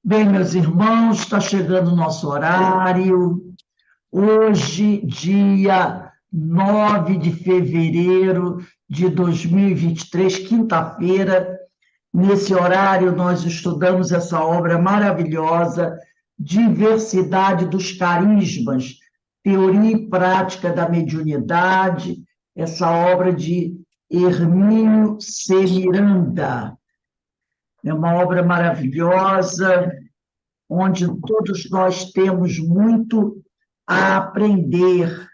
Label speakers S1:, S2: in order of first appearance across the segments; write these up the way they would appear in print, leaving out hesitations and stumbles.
S1: Bem, meus irmãos, está chegando o nosso horário. Hoje, dia 9 de fevereiro de 2023, quinta-feira. Nesse horário, nós estudamos essa obra maravilhosa, Diversidade dos Carismas, Teoria e Prática da Mediunidade, essa obra de Hermínio C. Miranda. É uma obra maravilhosa, onde todos nós temos muito a aprender,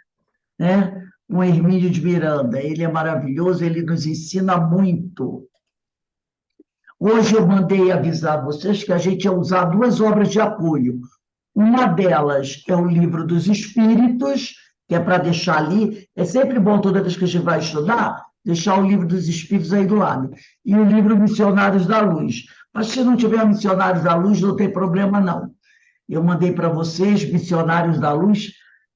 S1: né? Com Hermínio de Miranda. Ele é maravilhoso, ele nos ensina muito. Hoje eu mandei avisar vocês que a gente ia usar duas obras de apoio. Uma delas é o Livro dos Espíritos, que é para deixar ali. É sempre bom, toda vez que a gente vai estudar, deixar o Livro dos Espíritos aí do lado. E o livro Missionários da Luz. Mas se não tiver Missionários da Luz, não tem problema, não. Eu mandei para vocês, Missionários da Luz,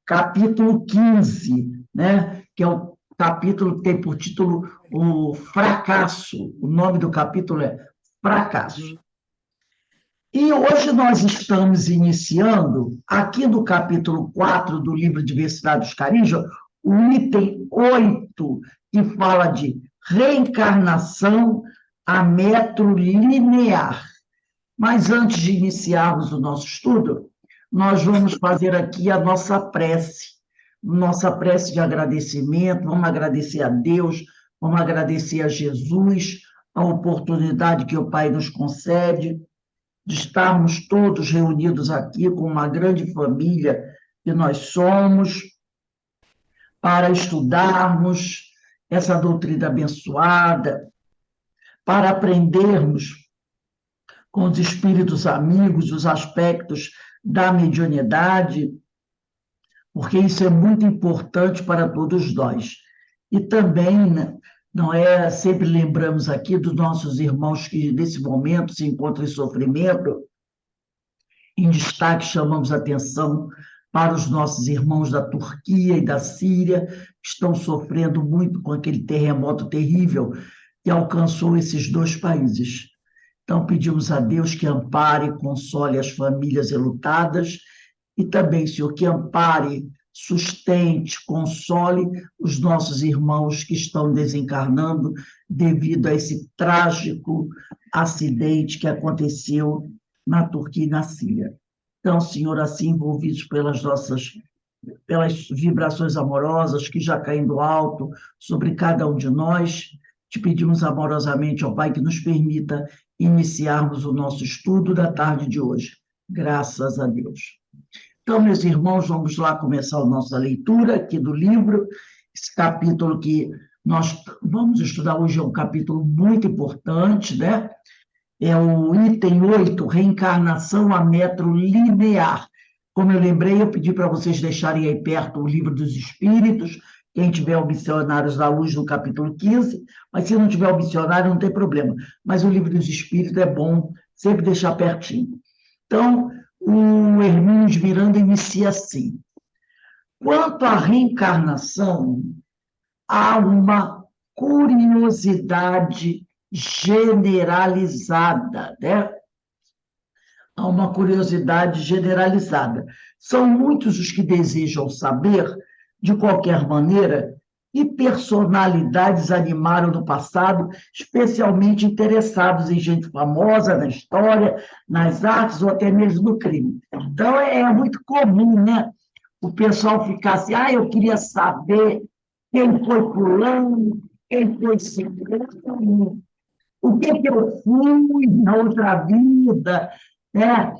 S1: capítulo 15, né? Que é o capítulo que tem por título o fracasso. O nome do capítulo é Fracasso. E hoje nós estamos iniciando, aqui no capítulo 4 do livro Diversidade dos Carismas, o item 8, que fala de reencarnação a metro linear. Mas antes de iniciarmos o nosso estudo, nós vamos fazer aqui a nossa prece de agradecimento, vamos agradecer a Deus, vamos agradecer a Jesus, a oportunidade que o Pai nos concede de estarmos todos reunidos aqui com uma grande família que nós somos, para estudarmos essa doutrina abençoada, para aprendermos com os espíritos amigos, os aspectos da mediunidade, porque isso é muito importante para todos nós. E também, né, não é, sempre lembramos aqui dos nossos irmãos que nesse momento se encontram em sofrimento. Em destaque, chamamos atenção para os nossos irmãos da Turquia e da Síria, que estão sofrendo muito com aquele terremoto terrível que alcançou esses dois países. Então, pedimos a Deus que ampare e console as famílias enlutadas e também, Senhor, que ampare, sustente, console os nossos irmãos que estão desencarnando devido a esse trágico acidente que aconteceu na Turquia e na Síria. Então, Senhor, assim envolvidos pelas vibrações amorosas que já caem do alto sobre cada um de nós, te pedimos amorosamente, ó Pai, que nos permita iniciarmos o nosso estudo da tarde de hoje. Graças a Deus. Então, meus irmãos, vamos lá começar a nossa leitura aqui do livro. Esse capítulo que nós vamos estudar hoje é um capítulo muito importante, né? É o item 8, reencarnação a metro linear. Como eu lembrei, eu pedi para vocês deixarem aí perto o Livro dos Espíritos, quem tiver o Missionários da Luz no capítulo 15, mas se não tiver o Missionário, não tem problema. Mas o Livro dos Espíritos é bom sempre deixar pertinho. Então, o Hermínio de Miranda inicia assim: quanto à reencarnação, há uma curiosidade generalizada, né? Há uma curiosidade generalizada. São muitos os que desejam saber, de qualquer maneira, que personalidades animaram no passado, especialmente interessados em gente famosa na história, nas artes ou até mesmo no crime. Então, é muito comum, né? O pessoal ficar assim, eu queria saber quem foi fulano, quem foi ciclano, o que eu fui na outra vida, né?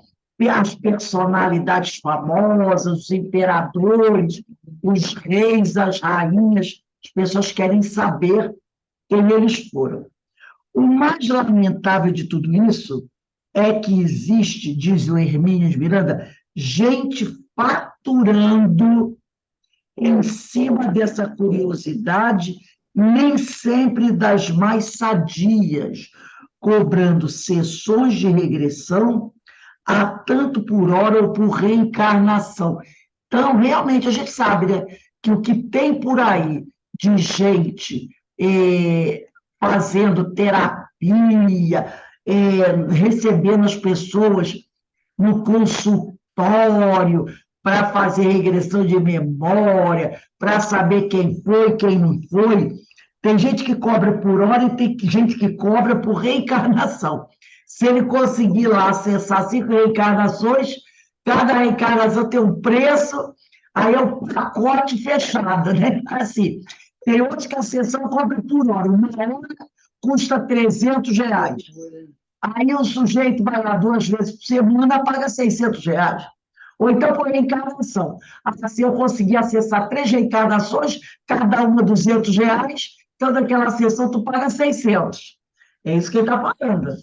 S1: As personalidades famosas, os imperadores, os reis, as rainhas, as pessoas querem saber quem eles foram. O mais lamentável de tudo isso é que existe, diz o Hermínio de Miranda, gente faturando em cima dessa curiosidade, nem sempre das mais sadias, cobrando sessões de regressão a tanto por hora ou por reencarnação. Então, realmente, a gente sabe, né, que o que tem por aí de gente fazendo terapia, recebendo as pessoas no consultório, para fazer regressão de memória, para saber quem foi, quem não foi. Tem gente que cobra por hora e tem gente que cobra por reencarnação. Se ele conseguir lá acessar 5 reencarnações, cada reencarnação tem um preço, aí é um pacote fechado, né? Assim, tem outros que a sessão cobra por hora. Uma hora custa R$ 300. Aí o sujeito vai lá 2 vezes por semana, paga R$ 600. Ou então por reencarnação. Se eu conseguir acessar 3 reencarnações, cada uma R$ 200, então daquela sessão tu paga 600. É isso que ele está falando.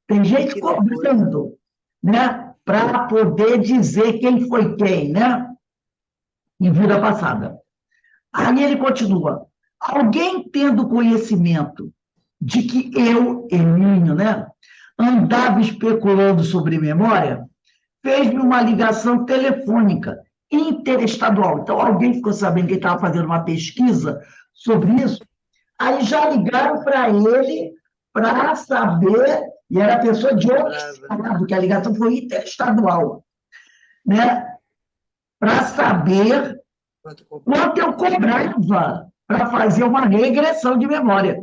S1: Tem gente cobrando, né? Para poder dizer quem foi quem, né? Em vida passada. Aí ele continua. Alguém tendo conhecimento de que eu, Hermínio, né, andava especulando sobre memória, fez-me uma ligação telefônica interestadual. Então, alguém ficou sabendo que ele estava fazendo uma pesquisa sobre isso, aí já ligaram para ele para saber, e era pessoa de outro estado, que a ligação foi interestadual, né, para saber quanto eu cobrava para fazer uma regressão de memória.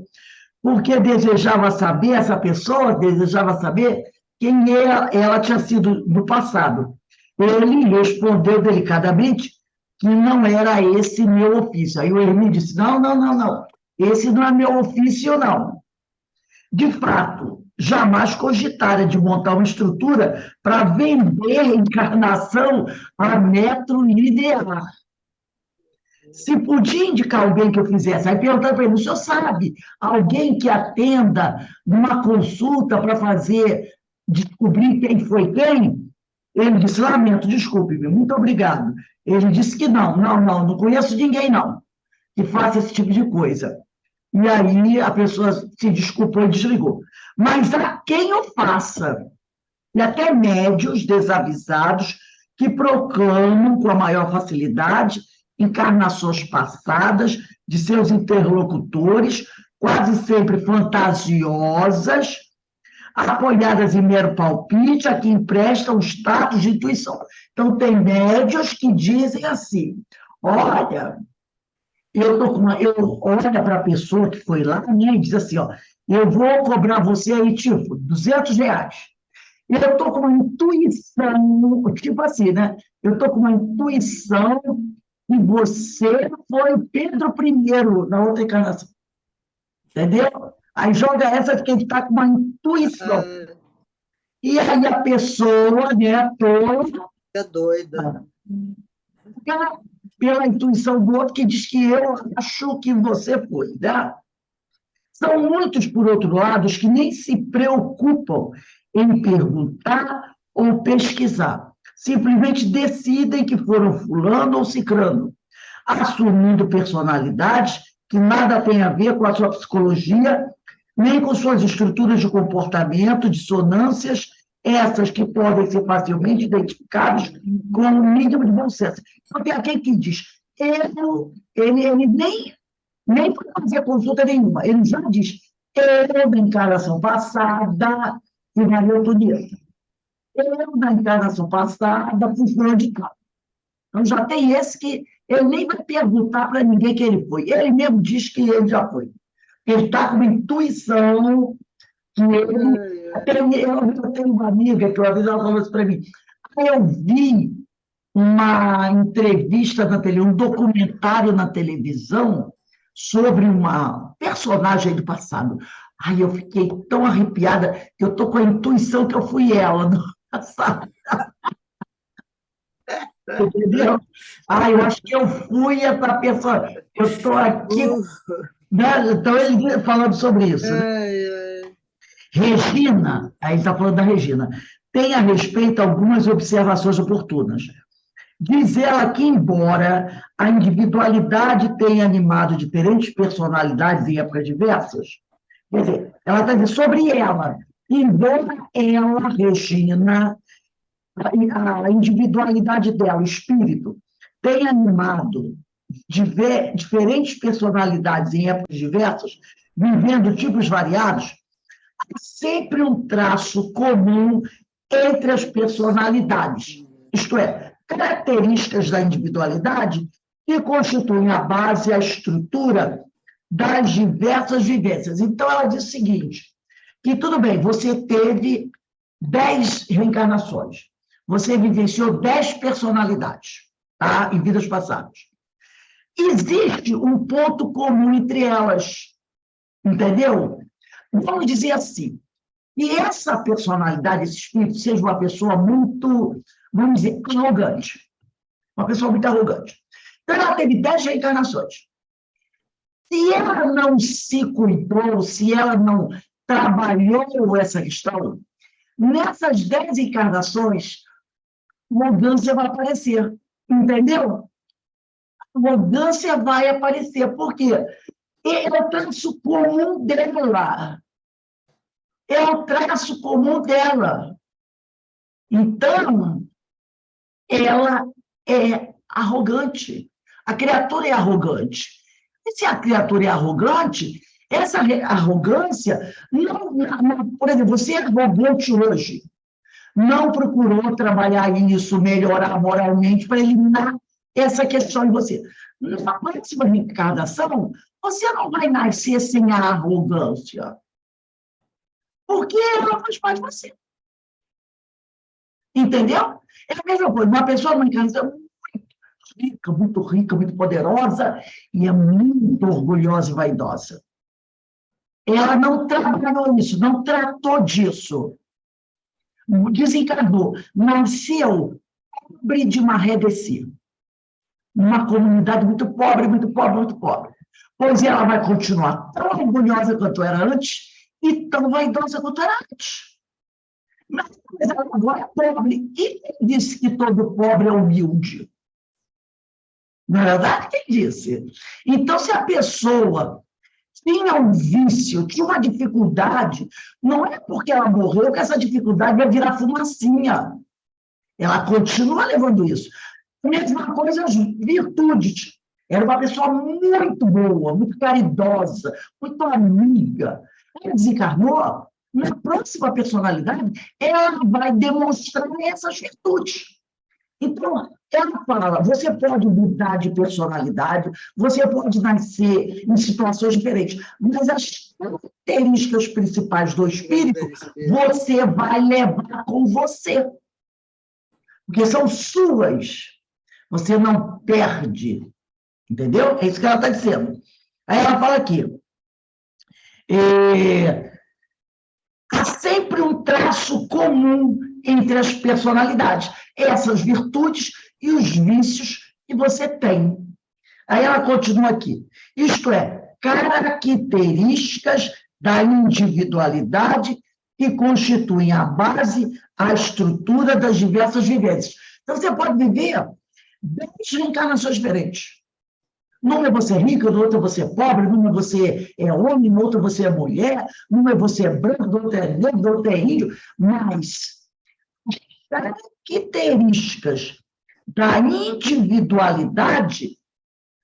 S1: Porque desejava saber, essa pessoa desejava saber quem ela tinha sido no passado. Ele respondeu delicadamente que não era esse meu ofício. Aí o Hermínio disse, não, não, não, não, esse não é meu ofício, não. De fato, jamais cogitara de montar uma estrutura para vender a encarnação a metro linear. Se podia indicar alguém que eu fizesse, aí perguntando para ele, o senhor sabe alguém que atenda numa consulta para fazer, descobrir quem foi quem? Ele disse, lamento, desculpe, muito obrigado. Ele disse que não, não, não, não conheço ninguém, não, que faça esse tipo de coisa. E aí a pessoa se desculpou e desligou. Mas há quem o faça, e até médios desavisados que proclamam com a maior facilidade encarnações passadas de seus interlocutores, quase sempre fantasiosas, apoiadas em mero palpite, a que emprestam status de intuição. Então, tem médios que dizem assim, olha, eu olho para a pessoa que foi lá e diz assim, ó, eu vou cobrar você aí, tipo, R$ 200. Eu estou com uma intuição, tipo assim, né? Eu estou com uma intuição que você foi o Pedro I na outra encarnação. Entendeu? Aí joga essa de que ele está com uma intuição. E aí a pessoa, né, toda.
S2: É doida.
S1: Pela intuição do outro que diz que eu acho que você foi, né? São muitos, por outro lado, os que nem se preocupam em perguntar ou pesquisar. Simplesmente decidem que foram fulano ou cicrano, assumindo personalidades que nada têm a ver com a sua psicologia, nem com suas estruturas de comportamento, dissonâncias, essas que podem ser facilmente identificadas com o mínimo de bom senso. Então, tem aquele que diz, ele nem foi fazer consulta nenhuma, ele já diz, eu, na encarnação passada, fui Maria Antonieta. Eu, na encarnação passada, fui fulano de tal. Então, já tem esse que ele nem vai perguntar para ninguém quem ele foi. Ele mesmo diz que ele já foi. Ele está com uma intuição que ele... Até eu tenho uma amiga que uma vez ela falou isso para mim. Eu vi uma entrevista na televisão, um documentário na televisão sobre uma personagem do passado. Ai, eu fiquei tão arrepiada que eu estou com a intuição que eu fui ela no passado. Entendeu? Ah, eu acho que eu fui essa pessoa. Eu estou aqui. Né? Então, ele falando sobre isso. Né? Regina, aí ele está falando da Regina, tem a respeito algumas observações oportunas. Diz ela que, embora a individualidade tenha animado diferentes personalidades em épocas diversas, quer dizer, ela está dizendo sobre ela, embora ela, Regina, a individualidade dela, o espírito, tenha animado diferentes personalidades em épocas diversas, vivendo tipos variados, há sempre um traço comum entre as personalidades, isto é, características da individualidade que constituem a base, a estrutura das diversas vivências. Então, ela diz o seguinte, que tudo bem, você teve 10 reencarnações, você vivenciou 10 personalidades, tá? Em vidas passadas. Existe um ponto comum entre elas, entendeu? Vamos dizer assim, e essa personalidade, esse espírito, seja uma pessoa muito, vamos dizer, arrogante. Uma pessoa muito arrogante. Então, ela teve 10 reencarnações. Se ela não se cuidou, se ela não trabalhou essa questão, nessas 10 encarnações, arrogância vai aparecer. Entendeu? Arrogância vai aparecer. Por quê? É o traço comum dela. É o traço comum dela. Então, ela é arrogante. A criatura é arrogante. E se a criatura é arrogante, essa arrogância, por exemplo, você é arrogante hoje, não procurou trabalhar isso, melhorar moralmente para eliminar essa questão em você. Na próxima reencarnação, você não vai nascer sem a arrogância, porque ela faz parte de você. Entendeu? É a mesma coisa. Uma pessoa numa encarnação muito rica, muito poderosa, e é muito orgulhosa e vaidosa. Ela não trabalhou isso, não tratou disso. Desencarnou. Nasceu pobre de maré descer. Numa comunidade muito pobre, muito pobre, muito pobre. Pois ela vai continuar tão orgulhosa quanto era antes e tão vaidosa quanto era antes. Mas ela agora é pobre. E quem disse que todo pobre é humilde? Não é verdade? Quem disse? Então, se a pessoa tinha um vício, tinha uma dificuldade, não é porque ela morreu que essa dificuldade vai virar fumacinha. Ela continua levando isso. A mesma coisa, as virtudes. Era uma pessoa muito boa, muito caridosa, muito amiga. Ela desencarnou, na próxima personalidade, ela vai demonstrar essas virtudes. Então, ela fala, você pode mudar de personalidade, você pode nascer em situações diferentes, mas as características principais do espírito, você vai levar com você. Porque são suas. Você não perde. Entendeu? É isso que ela está dizendo. Aí ela fala aqui. Há sempre um traço comum entre as personalidades. Essas virtudes e os vícios que você tem. Aí ela continua aqui. Isto é, características da individualidade que constituem a base, a estrutura das diversas vivências. Então, você pode viver 10 reencarnações diferentes. Numa você é rica, no outro você é pobre, numa você é homem, no outro você é mulher, numa você é branco, no outro é negro, no outro é índio, mas as características da individualidade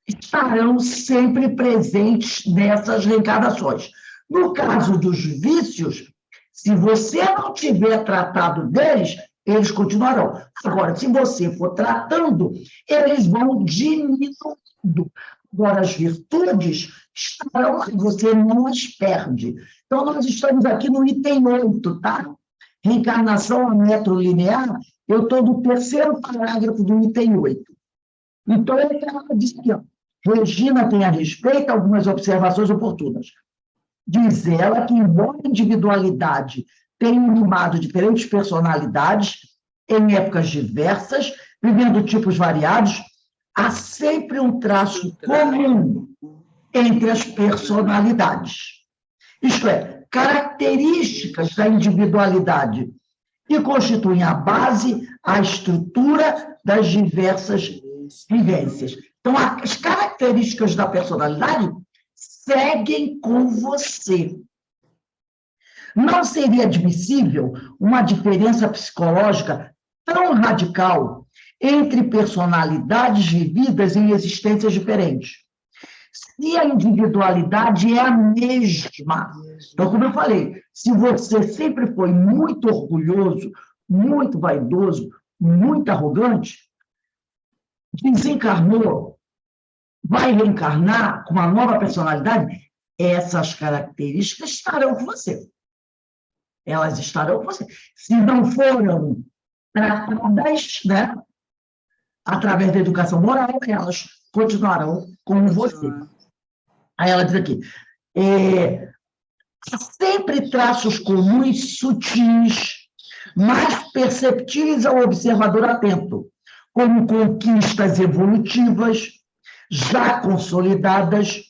S1: estarão sempre presentes nessas reencarnações. No caso dos vícios, se você não tiver tratado deles, eles continuarão. Agora, se você for tratando, eles vão diminuindo. Agora, as virtudes estarão lá, você não as perde. Então, nós estamos aqui no item 8, tá? Reencarnação a método linear, eu estou no terceiro parágrafo do item 8. Então, ela diz aqui, ó, Regina tem a respeito algumas observações oportunas. Diz ela que, embora a individualidade tenha animado diferentes personalidades em épocas diversas, vivendo tipos variados, há sempre um traço comum entre as personalidades. Isto é, características da individualidade que constituem a base, a estrutura das diversas vivências. Então, as características da personalidade seguem com você. Não seria admissível uma diferença psicológica tão radical entre personalidades vividas em existências diferentes. Se a individualidade é a mesma. Então, como eu falei, se você sempre foi muito orgulhoso, muito vaidoso, muito arrogante, desencarnou, vai reencarnar com uma nova personalidade, essas características estarão com você. Elas estarão com você. Se não foram tratadas, né, através da educação moral, elas continuarão com você. Aí ela diz aqui, há sempre traços comuns sutis, mas perceptíveis ao observador atento, como conquistas evolutivas, já consolidadas,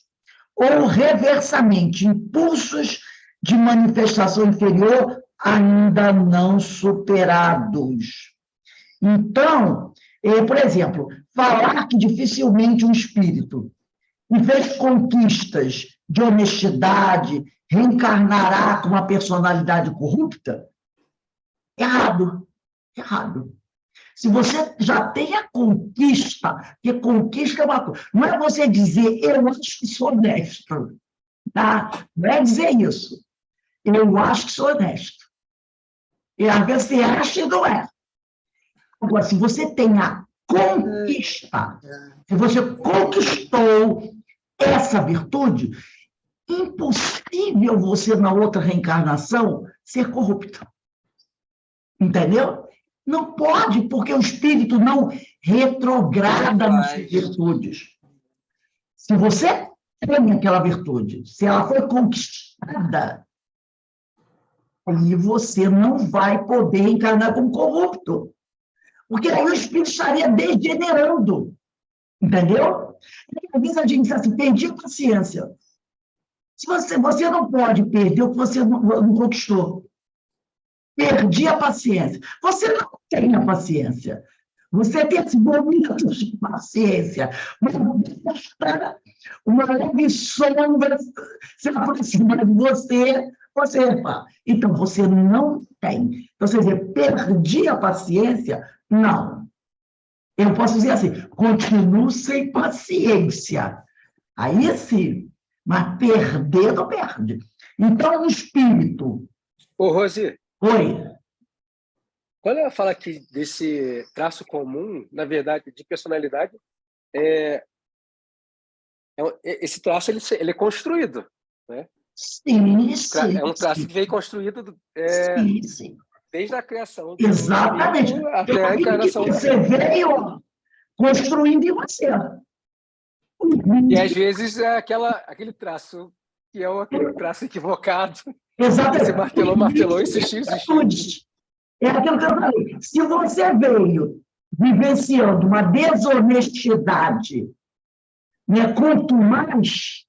S1: ou, reversamente, impulsos de manifestação inferior ainda não superados. Então, por exemplo, falar que dificilmente um espírito que fez conquistas de honestidade reencarnará com uma personalidade corrupta, errado, errado. Se você já tem a conquista, que conquista é uma coisa, não é você dizer, eu acho que sou honesto, tá? Não é dizer isso. Eu acho que sou honesto. E às vezes você acha e não é. Agora, se você tem a conquista, se você conquistou essa virtude, impossível você, na outra reencarnação, ser corrupto. Entendeu? Não pode, porque o espírito não retrograda nas virtudes. Se você tem aquela virtude, se ela foi conquistada, aí você não vai poder encarnar como corrupto. Porque aí o espírito estaria degenerando. Entendeu? Às vezes a gente diz assim, perdi a paciência. Se você não pode perder o que você não conquistou. Perdi a paciência. Você não tem a paciência. Você tem esse momento de paciência. Uma leve sombra se aproximar de você, então, você não tem. Então, você dizer, perdi a paciência? Não. Eu posso dizer assim, continuo sem paciência. Aí sim, mas perder não perde. Então, o espírito...
S2: Ô, Rosi.
S1: Oi.
S2: Quando ela fala aqui desse traço comum, na verdade, de personalidade, esse traço ele é construído, né?
S1: Sim, sim.
S2: É um traço que veio construído
S1: sim, sim.
S2: desde a criação do
S1: exatamente.
S2: espírito até a encarnação.
S1: Que você veio construindo em você.
S2: E às vezes é aquele traço que é aquele traço equivocado.
S1: Exatamente.
S2: Você martelou, insistiu.
S1: É aquilo que eu falei. Se você veio vivenciando uma desonestidade, né, quanto mais,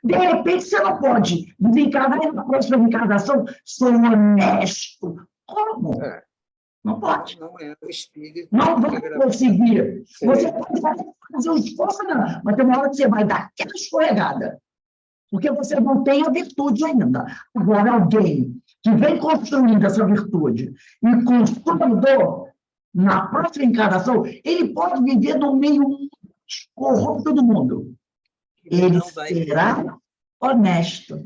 S1: de repente você não pode desencarnar e na próxima encarnação sou honesto. Como? Não pode.
S3: Não é o espírito.
S1: Não vai conseguir. Sim. Você pode fazer um esforço, não, mas tem uma hora que você vai dar aquela escorregada. Porque você não tem a virtude ainda. Agora, alguém que vem construindo essa virtude e consolidou, na próxima encarnação, ele pode viver no meio corrupto do mundo. Ele será honesto.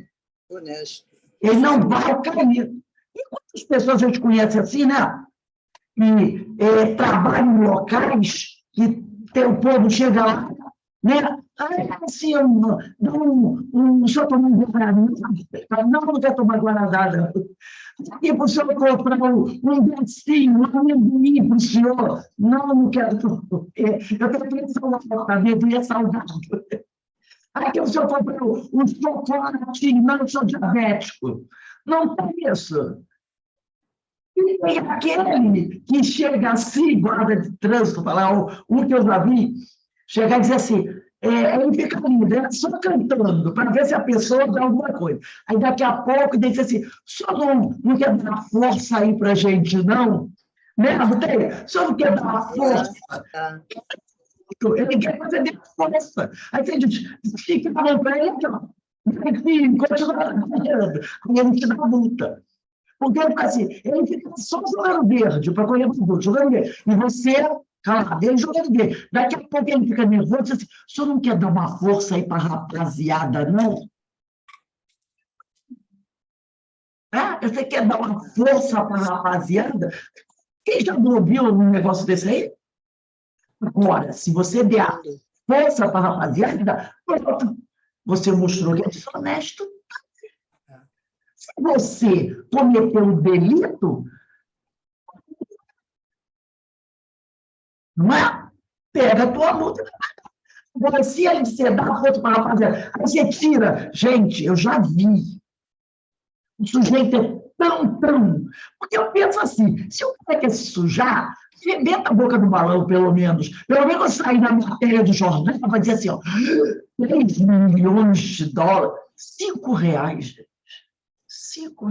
S1: Ele não vai cair. E quantas pessoas a gente conhece assim, né? E trabalham em locais que o povo chega lá, né? Assim, o senhor tomou um guaraná? Não quer tomar guaraná. E para o senhor comprar um docinho, um amendoim para o senhor? Não quero. Eu tenho pressão na apartamento e é saudável. Aqui o senhor comprou um chocolatinho, não, eu sou diabético. Não tem isso. E tem aquele que chega assim, guarda de trânsito, falar, um que eu já vi, chegar e dizer assim, ele fica ali, só cantando, para ver se a pessoa dá alguma coisa. Aí daqui a pouco ele diz assim, o senhor não quer dar força aí para a gente, não? Né? Não tem? O senhor não quer dar força? Ele quer fazer de força. Aí você diz, fica falando para ele, enfim, continua trabalhando, e ele te dá multa. Porque ele fica só jogando verde para correr para o jogando verde. E você, calado, ele jogando verde. Daqui a pouco ele fica nervoso e diz assim, o senhor não quer dar uma força aí para a rapaziada, não? Você quer dar uma força para a rapaziada? Quem já não ouviu um negócio desse aí? Agora, se você der a força para a rapaziada, pronto, você mostrou que é desonesto. Se você cometeu um delito, não é? Pega a tua multa. Agora, se você dá a força para a rapaziada, aí você tira. Gente, eu já vi. O sujeito é tão. Porque eu penso assim: se o cara quer se sujar, rebenta a boca do balão, pelo menos. Pelo menos sair na matéria do jornal para dizer assim: ó, 3 milhões de dólares, R$ 5, gente. R$ 5.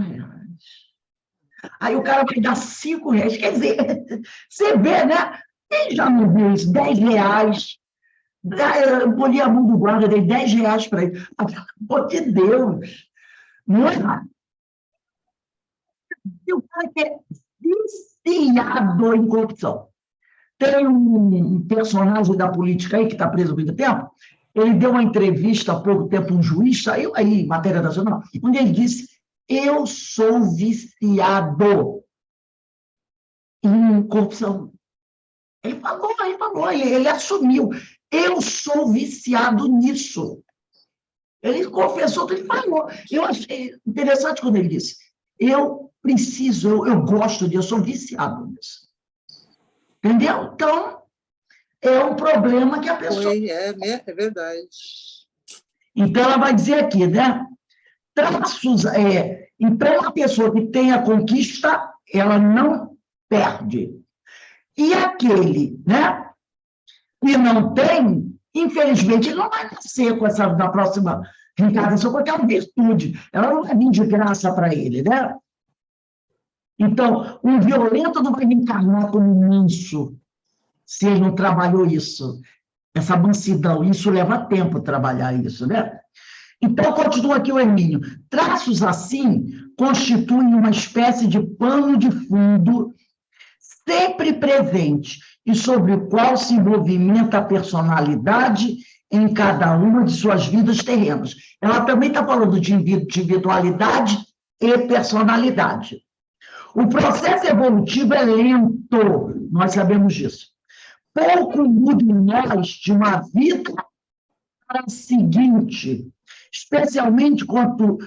S1: Aí o cara vai dar R$ 5. Quer dizer, você vê, né? Quem já não viu isso? R$ 10. Eu poli a mão do guarda, dei R$ 10 para ele. Pelo amor de Deus. Não é? E o cara que é viciado em corrupção. Tem um personagem da política aí que está preso há muito tempo. Ele deu uma entrevista há pouco tempo, um juiz, saiu aí, matéria nacional, onde ele disse: eu sou viciado em corrupção. Ele falou, ele assumiu. Eu sou viciado nisso. Ele confessou, ele falou. Eu achei interessante quando ele disse: eu preciso, eu gosto disso, eu sou viciado nisso. Entendeu? Então, é um problema que a pessoa...
S3: É verdade.
S1: Então, ela vai dizer aqui, né? Traços, então, a pessoa que tem a conquista, ela não perde. E aquele, né, que não tem, infelizmente, ele não vai nascer com essa, na próxima reencarnação, com aquela virtude. Ela não vai vir de graça para ele, né? Então, um violento não vai reencarnar como um manso, se ele não trabalhou isso, essa mansidão. Isso leva tempo trabalhar isso, né? Então, continua aqui o Hermínio. Traços assim constituem uma espécie de pano de fundo sempre presente e sobre o qual se movimenta a personalidade em cada uma de suas vidas terrenas. Ela também está falando de individualidade e personalidade. O processo evolutivo é lento, nós sabemos disso. Pouco muda em nós de uma vida para a seguinte, especialmente quando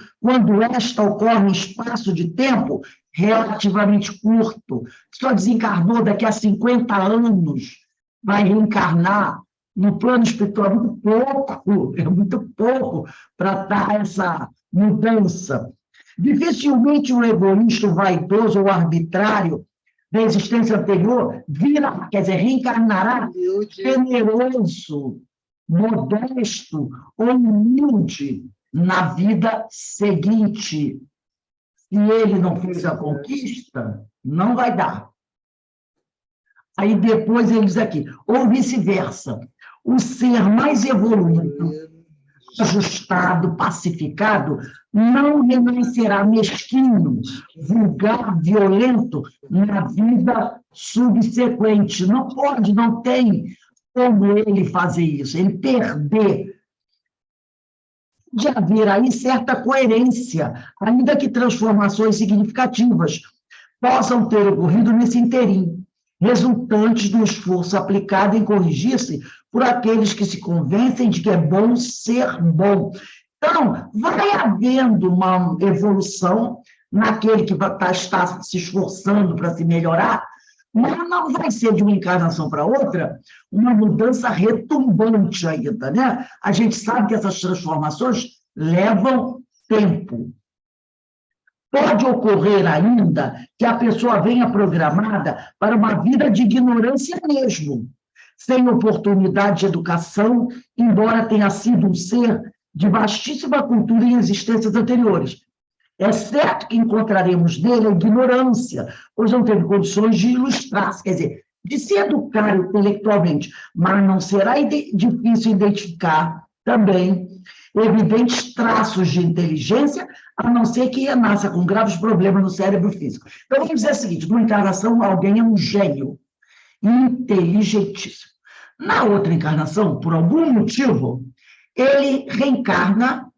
S1: esta ocorre em espaço de tempo relativamente curto. Só desencarnou daqui a 50 anos, vai reencarnar no plano espiritual. É muito pouco para dar essa mudança. Dificilmente um egoísta, vaidoso ou arbitrário da existência anterior vira, quer dizer, reencarnará generoso, modesto ou humilde na vida seguinte. Se ele não fez a conquista, não vai dar. Aí depois ele diz aqui, ou vice-versa, o ser mais evoluído, ajustado, pacificado, não renascerá mesquinho, vulgar, violento na vida subsequente. Não pode, não tem como ele fazer isso, ele perder. De haver aí certa coerência, ainda que transformações significativas possam ter ocorrido nesse inteirinho, resultantes do esforço aplicado em corrigir-se por aqueles que se convencem de que é bom ser bom. Então, vai havendo uma evolução naquele que está se esforçando para se melhorar, mas não vai ser de uma encarnação para outra uma mudança retumbante ainda, né? A gente sabe que essas transformações levam tempo. Pode ocorrer ainda que a pessoa venha programada para uma vida de ignorância mesmo, sem oportunidade de educação, embora tenha sido um ser de vastíssima cultura em existências anteriores. É certo que encontraremos nele a ignorância, pois não teve condições de ilustrar-se, quer dizer, de se educar intelectualmente, mas não será difícil identificar também evidentes traços de inteligência, a não ser que renasça com graves problemas no cérebro físico. Então, vamos dizer o seguinte, numa encarnação, alguém é um gênio, inteligentíssimo. Na outra encarnação, por algum motivo, ele reencarna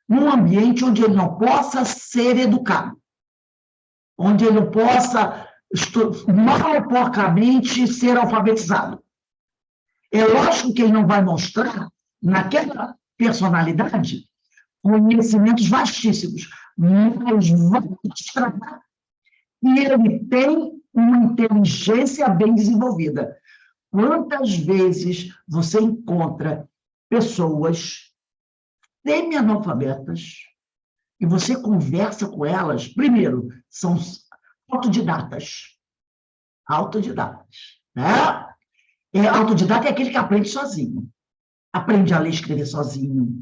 S1: num ambiente onde ele não possa ser educado, onde ele não possa mal ou porcamente ser alfabetizado. É lógico que ele não vai mostrar, naquela personalidade, conhecimentos vastíssimos, mas vai mostrar que ele tem uma inteligência bem desenvolvida. Quantas vezes você encontra pessoas semi-analfabetas e você conversa com elas, primeiro, são autodidatas. Autodidatas, né? Autodidata é aquele que aprende sozinho. Aprende a ler e escrever sozinho.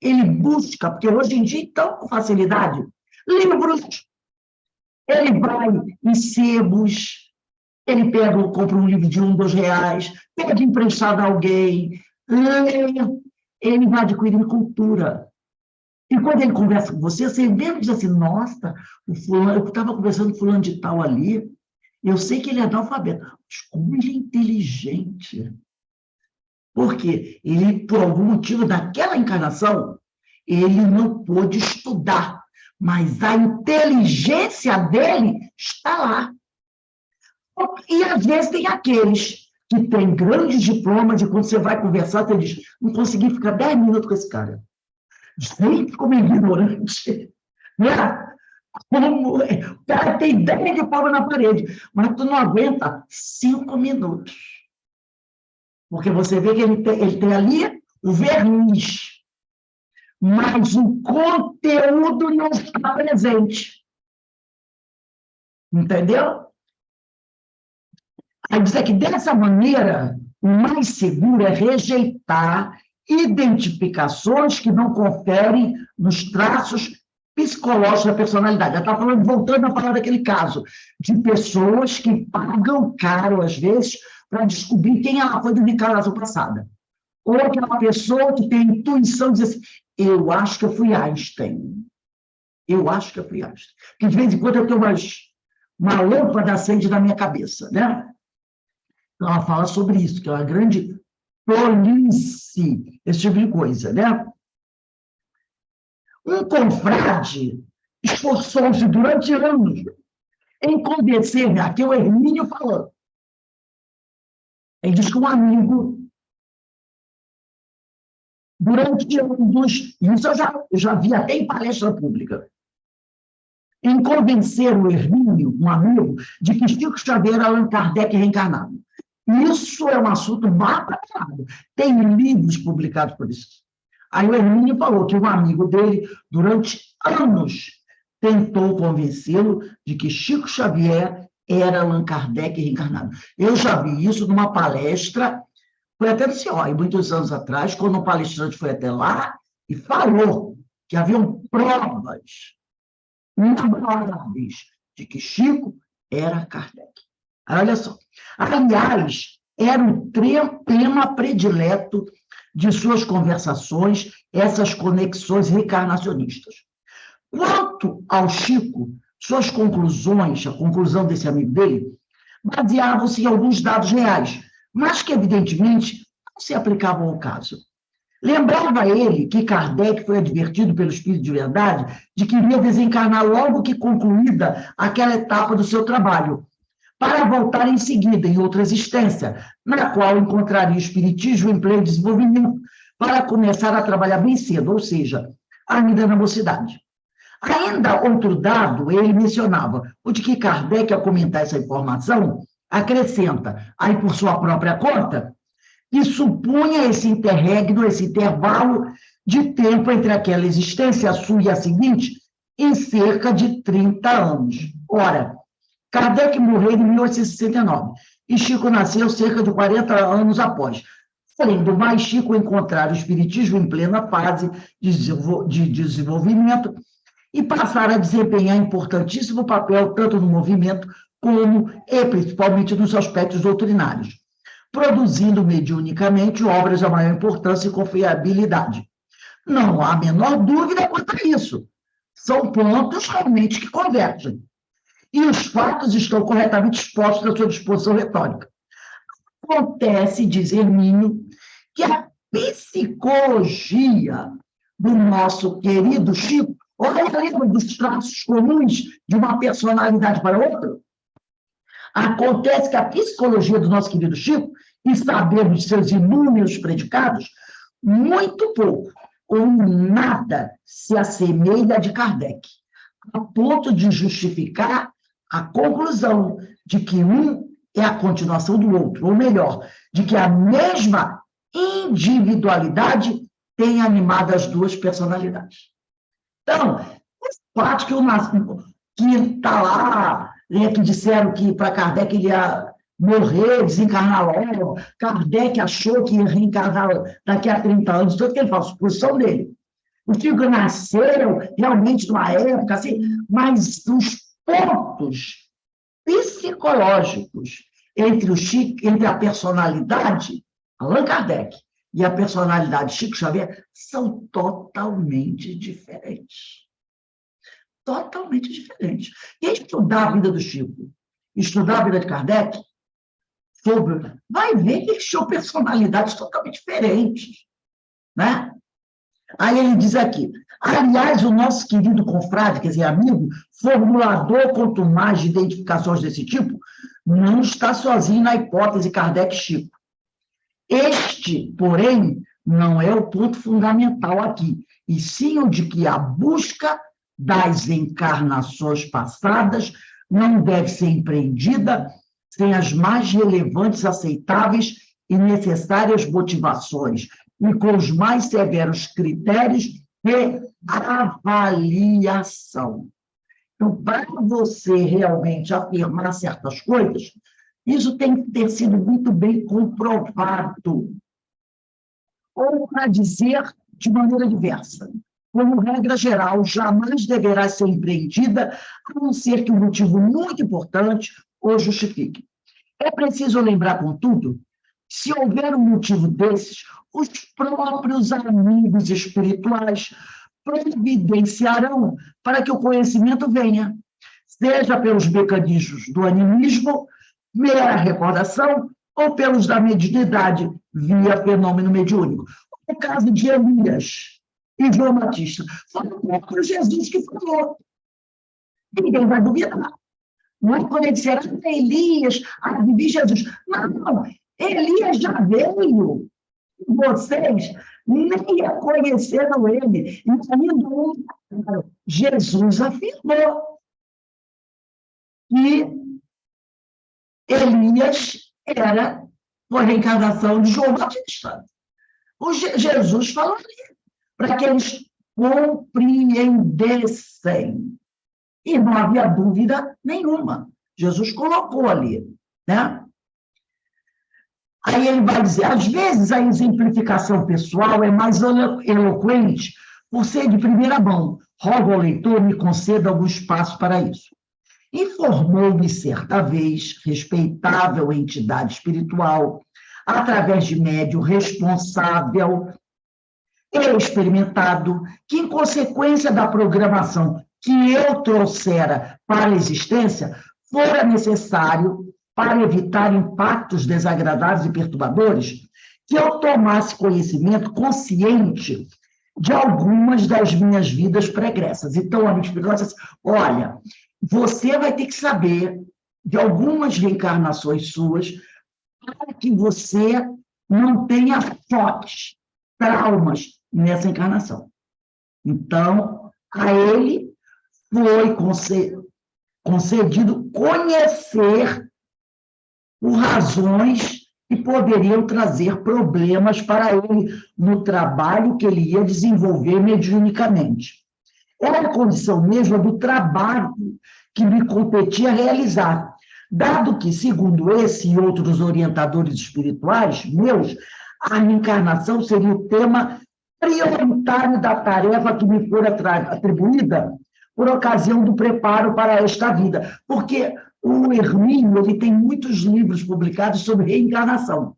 S1: Ele busca, porque hoje em dia, então, com facilidade, livros, ele vai em sebos, ele compra um livro de R$ 1, R$ 2, pede emprestado a alguém, lê, ele vai adquirindo cultura. E quando ele conversa com você mesmo diz assim, nossa, eu estava conversando com fulano de tal ali, eu sei que ele é analfabeto, mas como ele é inteligente. Porque ele, por algum motivo daquela encarnação, ele não pôde estudar, mas a inteligência dele está lá. E, às vezes, tem aqueles que têm grandes diplomas e, quando você vai conversar, você diz, não consegui ficar 10 minutos com esse cara. Gente, como é ignorante. Né? Como... O cara tem 10 diplomas na parede, mas tu não aguenta 5 minutos. Porque você vê que ele tem ali o verniz, mas o conteúdo não está presente. Entendeu? Aí diz que, dessa maneira, o mais seguro é rejeitar identificações que não conferem nos traços psicológicos da personalidade. Ela está falando, voltando a falar daquele caso, de pessoas que pagam caro, às vezes, para descobrir quem ela foi na encarnação passada. Ou aquela pessoa que tem a intuição de dizer assim, eu acho que eu fui Einstein. Eu acho que eu fui Einstein. Porque, de vez em quando, eu tenho uma lâmpada acende na minha cabeça, né? Então, ela fala sobre isso, que é uma grande tolice, esse tipo de coisa, né? Um confrade esforçou-se durante anos em convencer-me, aqui é o Hermínio falando. Ele diz que um amigo, durante anos, isso eu já vi até em palestra pública, em convencer o Hermínio, um amigo, de que Chico Xavier era Allan Kardec reencarnado. Isso é um assunto babado. Tem livros publicados por isso. Aí o Hermínio falou que um amigo dele, durante anos, tentou convencê-lo de que Chico Xavier era Allan Kardec reencarnado. Eu já vi isso numa palestra, foi até no CIOI, muitos anos atrás, quando um palestrante foi até lá e falou que haviam provas inabaláveis de que Chico era Kardec. Aí, olha só. Aliás, era o tema predileto de suas conversações, essas conexões reencarnacionistas. Quanto ao Chico, suas conclusões, a conclusão desse amigo dele, baseavam-se em alguns dados reais, mas que, evidentemente, não se aplicavam ao caso. Lembrava ele que Kardec foi advertido pelo Espírito de Verdade de que iria desencarnar logo que concluída aquela etapa do seu trabalho, para voltar em seguida, em outra existência, na qual encontraria o Espiritismo em pleno desenvolvimento, para começar a trabalhar bem cedo, ou seja, ainda na mocidade. Ainda outro dado, ele mencionava, o de que Kardec, ao comentar essa informação, acrescenta, aí por sua própria conta, que supunha esse interregno, esse intervalo de tempo entre aquela existência, a sua e a seguinte, em cerca de 30 anos. Ora, Kardec morreu em 1869 e Chico nasceu cerca de 40 anos após. Além do mais, Chico encontrar o Espiritismo em plena fase de desenvolvimento e passar a desempenhar importantíssimo papel tanto no movimento como e principalmente nos aspectos doutrinários, produzindo mediunicamente obras de maior importância e confiabilidade. Não há a menor dúvida quanto a isso. São pontos realmente que convergem. E os fatos estão corretamente expostos à sua disposição retórica. Acontece, diz Hermínio, que a psicologia do nosso querido Chico, Olha a lembra dos traços comuns de uma personalidade para outra? Acontece que a psicologia do nosso querido Chico, e sabemos de seus inúmeros predicados, muito pouco ou nada se assemelha a de Kardec, a ponto de justificar a conclusão de que um é a continuação do outro, ou melhor, de que a mesma individualidade tem animado as duas personalidades. Então, o fato que está lá, né, que disseram que para Kardec ele ia morrer, desencarnar logo, Kardec achou que ia reencarnar daqui a 30 anos, tudo que ele fala, suposição dele. O Chico nasceu realmente numa época assim, mas os pontos psicológicos entre o Chico, entre a personalidade Allan Kardec e a personalidade Chico Xavier são totalmente diferentes. Totalmente diferentes. Quem estudar a vida do Chico, estudar a vida de Kardec, vai ver que eles tinham personalidades totalmente diferentes. Né? Aí ele diz aqui, aliás, o nosso querido confrade, quer dizer, amigo, formulador quanto mais de identificações desse tipo, não está sozinho na hipótese Kardec-Chico. Este, porém, não é o ponto fundamental aqui, e sim o de que a busca das encarnações passadas não deve ser empreendida sem as mais relevantes, aceitáveis e necessárias motivações, e com os mais severos critérios de avaliação. Então, para você realmente afirmar certas coisas, isso tem que ter sido muito bem comprovado. Ou, para dizer de maneira diversa, como regra geral, jamais deverá ser empreendida, a não ser que um motivo muito importante o justifique. É preciso lembrar, contudo, se houver um motivo desses, os próprios amigos espirituais providenciarão para que o conhecimento venha, seja pelos mecanismos do animismo, mera recordação, ou pelos da mediunidade, via fenômeno mediúnico. O caso de Elias e João Batista, foi o próprio Jesus que falou. Ninguém vai duvidar. Não é quando ele disser, Elias, vi Jesus. Não, Elias já veio. Vocês nem reconheceram ele. Então, Jesus afirmou que Elias era a reencarnação de João Batista. Jesus falou ali, para que eles compreendessem. E não havia dúvida nenhuma. Jesus colocou ali, né? Aí ele vai dizer, às vezes a exemplificação pessoal é mais eloquente por ser de primeira mão. Rogo ao leitor me conceda algum espaço para isso. Informou-me certa vez, respeitável entidade espiritual, através de médium responsável e experimentado, que em consequência da programação que eu trouxera para a existência, fora necessário, para evitar impactos desagradáveis e perturbadores, que eu tomasse conhecimento consciente de algumas das minhas vidas pregressas. Então, a minha explicação é assim, olha, você vai ter que saber de algumas reencarnações suas para que você não tenha choques, traumas nessa encarnação. Então, a ele foi concedido conhecer por razões que poderiam trazer problemas para ele no trabalho que ele ia desenvolver mediunicamente. Era a condição mesmo do trabalho que me competia realizar, dado que, segundo esse e outros orientadores espirituais meus, a reencarnação seria o tema prioritário da tarefa que me for atribuída por ocasião do preparo para esta vida, porque o Hermínio ele tem muitos livros publicados sobre reencarnação.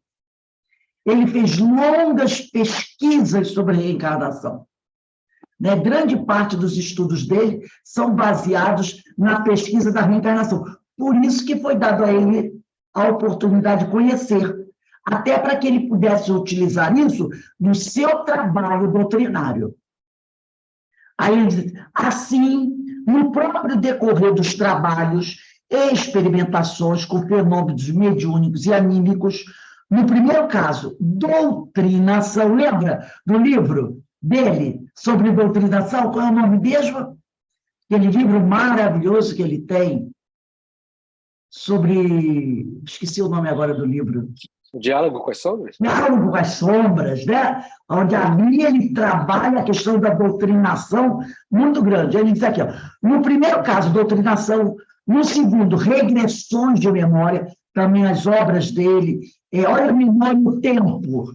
S1: Ele fez longas pesquisas sobre reencarnação. Né? Grande parte dos estudos dele são baseados na pesquisa da reencarnação. Por isso que foi dado a ele a oportunidade de conhecer, até para que ele pudesse utilizar isso no seu trabalho doutrinário. Aí ele diz, assim, no próprio decorrer dos trabalhos e experimentações com fenômenos mediúnicos e anímicos, no primeiro caso, doutrinação, lembra do livro dele sobre doutrinação? Qual é o nome mesmo? Aquele livro maravilhoso que ele tem sobre... Esqueci o nome agora do livro.
S2: O Diálogo com as Sombras?
S1: Diálogo com as Sombras, né? Onde ali ele trabalha a questão da doutrinação muito grande. Ele diz aqui, ó, no primeiro caso, doutrinação, no segundo, regressões de memória, também as obras dele, olha a memória no tempo,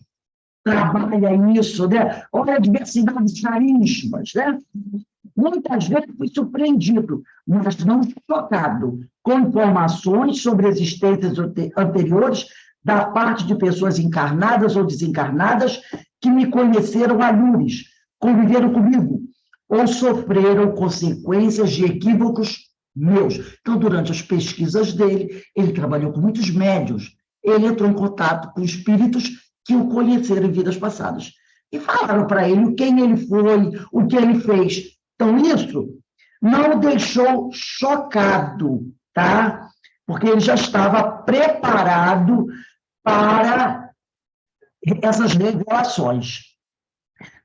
S1: trabalha isso, né? Olha a diversidade de carismas, né? Muitas vezes fui surpreendido, mas não chocado, com informações sobre existências anteriores da parte de pessoas encarnadas ou desencarnadas que me conheceram a lures, conviveram comigo, ou sofreram consequências de equívocos meus. Então, durante as pesquisas dele, ele trabalhou com muitos médiuns, ele entrou em contato com espíritos que o conheceram em vidas passadas. E falaram para ele quem ele foi, o que ele fez. Então, isso não o deixou chocado, tá? Porque ele já estava preparado para essas revelações.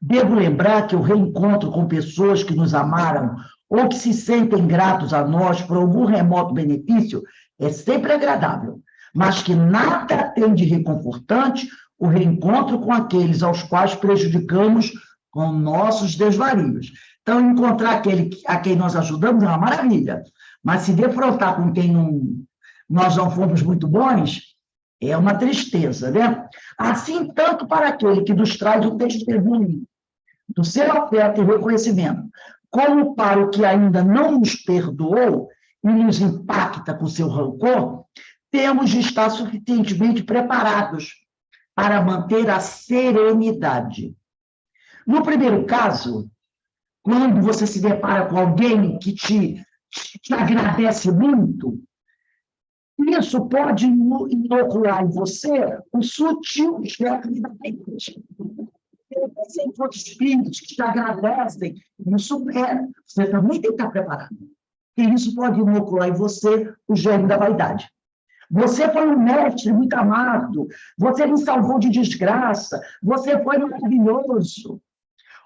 S1: Devo lembrar que o reencontro com pessoas que nos amaram ou que se sentem gratos a nós por algum remoto benefício é sempre agradável, mas que nada tem de reconfortante o reencontro com aqueles aos quais prejudicamos com nossos desvarios. Então, encontrar aquele a quem nós ajudamos é uma maravilha, mas se defrontar com quem nós não fomos muito bons, é uma tristeza, né? Assim, tanto para aquele que nos traz o testemunho do seu afeto e reconhecimento, como para o que ainda não nos perdoou e nos impacta com seu rancor, temos de estar suficientemente preparados para manter a serenidade. No primeiro caso, quando você se depara com alguém que te agradece muito, isso pode inocular em você um sutil germe da mente. Tem outros espíritos que te agradecem, isso você também tem que estar preparado. E isso pode inocular em você o germe da vaidade. Você foi um mestre muito amado, você me salvou de desgraça, você foi maravilhoso.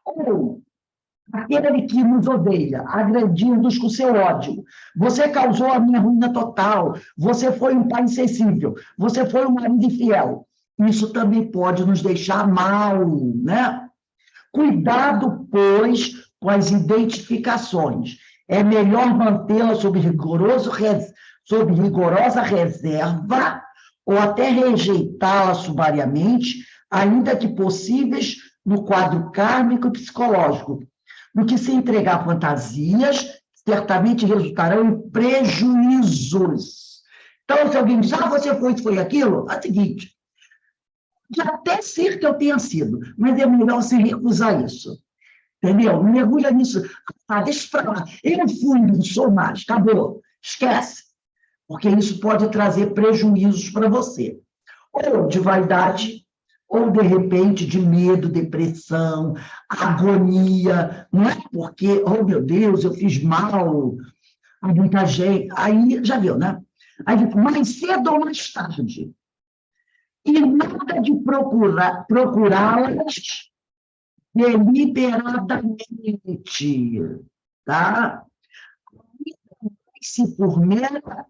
S1: Ou aquele que nos odeia, agredindo-nos com seu ódio. Você causou a minha ruína total, você foi um pai insensível, você foi um marido infiel. Isso também pode nos deixar mal, né? Cuidado, pois, com as identificações. É melhor mantê-la sob rigorosa reserva ou até rejeitá-la sumariamente, ainda que possíveis no quadro kármico e psicológico, do que se entregar a fantasias, certamente resultarão em prejuízos. Então, se alguém diz, você foi aquilo, é o seguinte, pode até ser que eu tenha sido, mas é melhor você recusar isso. Entendeu? Não mergulha nisso. Deixa para lá. Eu fui, não sou mais, acabou. Esquece. Porque isso pode trazer prejuízos para você. Ou de vaidade, ou, de repente, de medo, depressão, agonia. Não é porque, oh, meu Deus, eu fiz mal a muita gente. Aí, já viu, né? Aí, mais cedo ou mais tarde. E nada de procurá-las deliberadamente, tá? Se por mera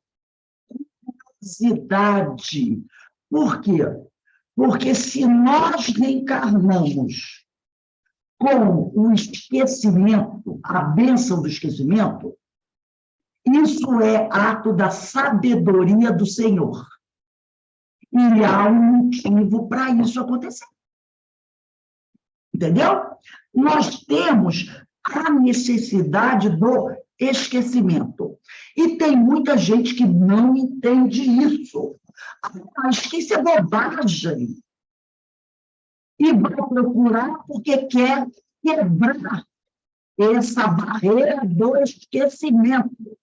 S1: curiosidade. Por quê? Porque se nós reencarnamos com o esquecimento, a bênção do esquecimento, isso é ato da sabedoria do Senhor. E há um motivo para isso acontecer. Entendeu? Nós temos a necessidade do esquecimento. E tem muita gente que não entende isso. Acha que isso é bobagem. E vai procurar porque quer quebrar essa barreira do esquecimento.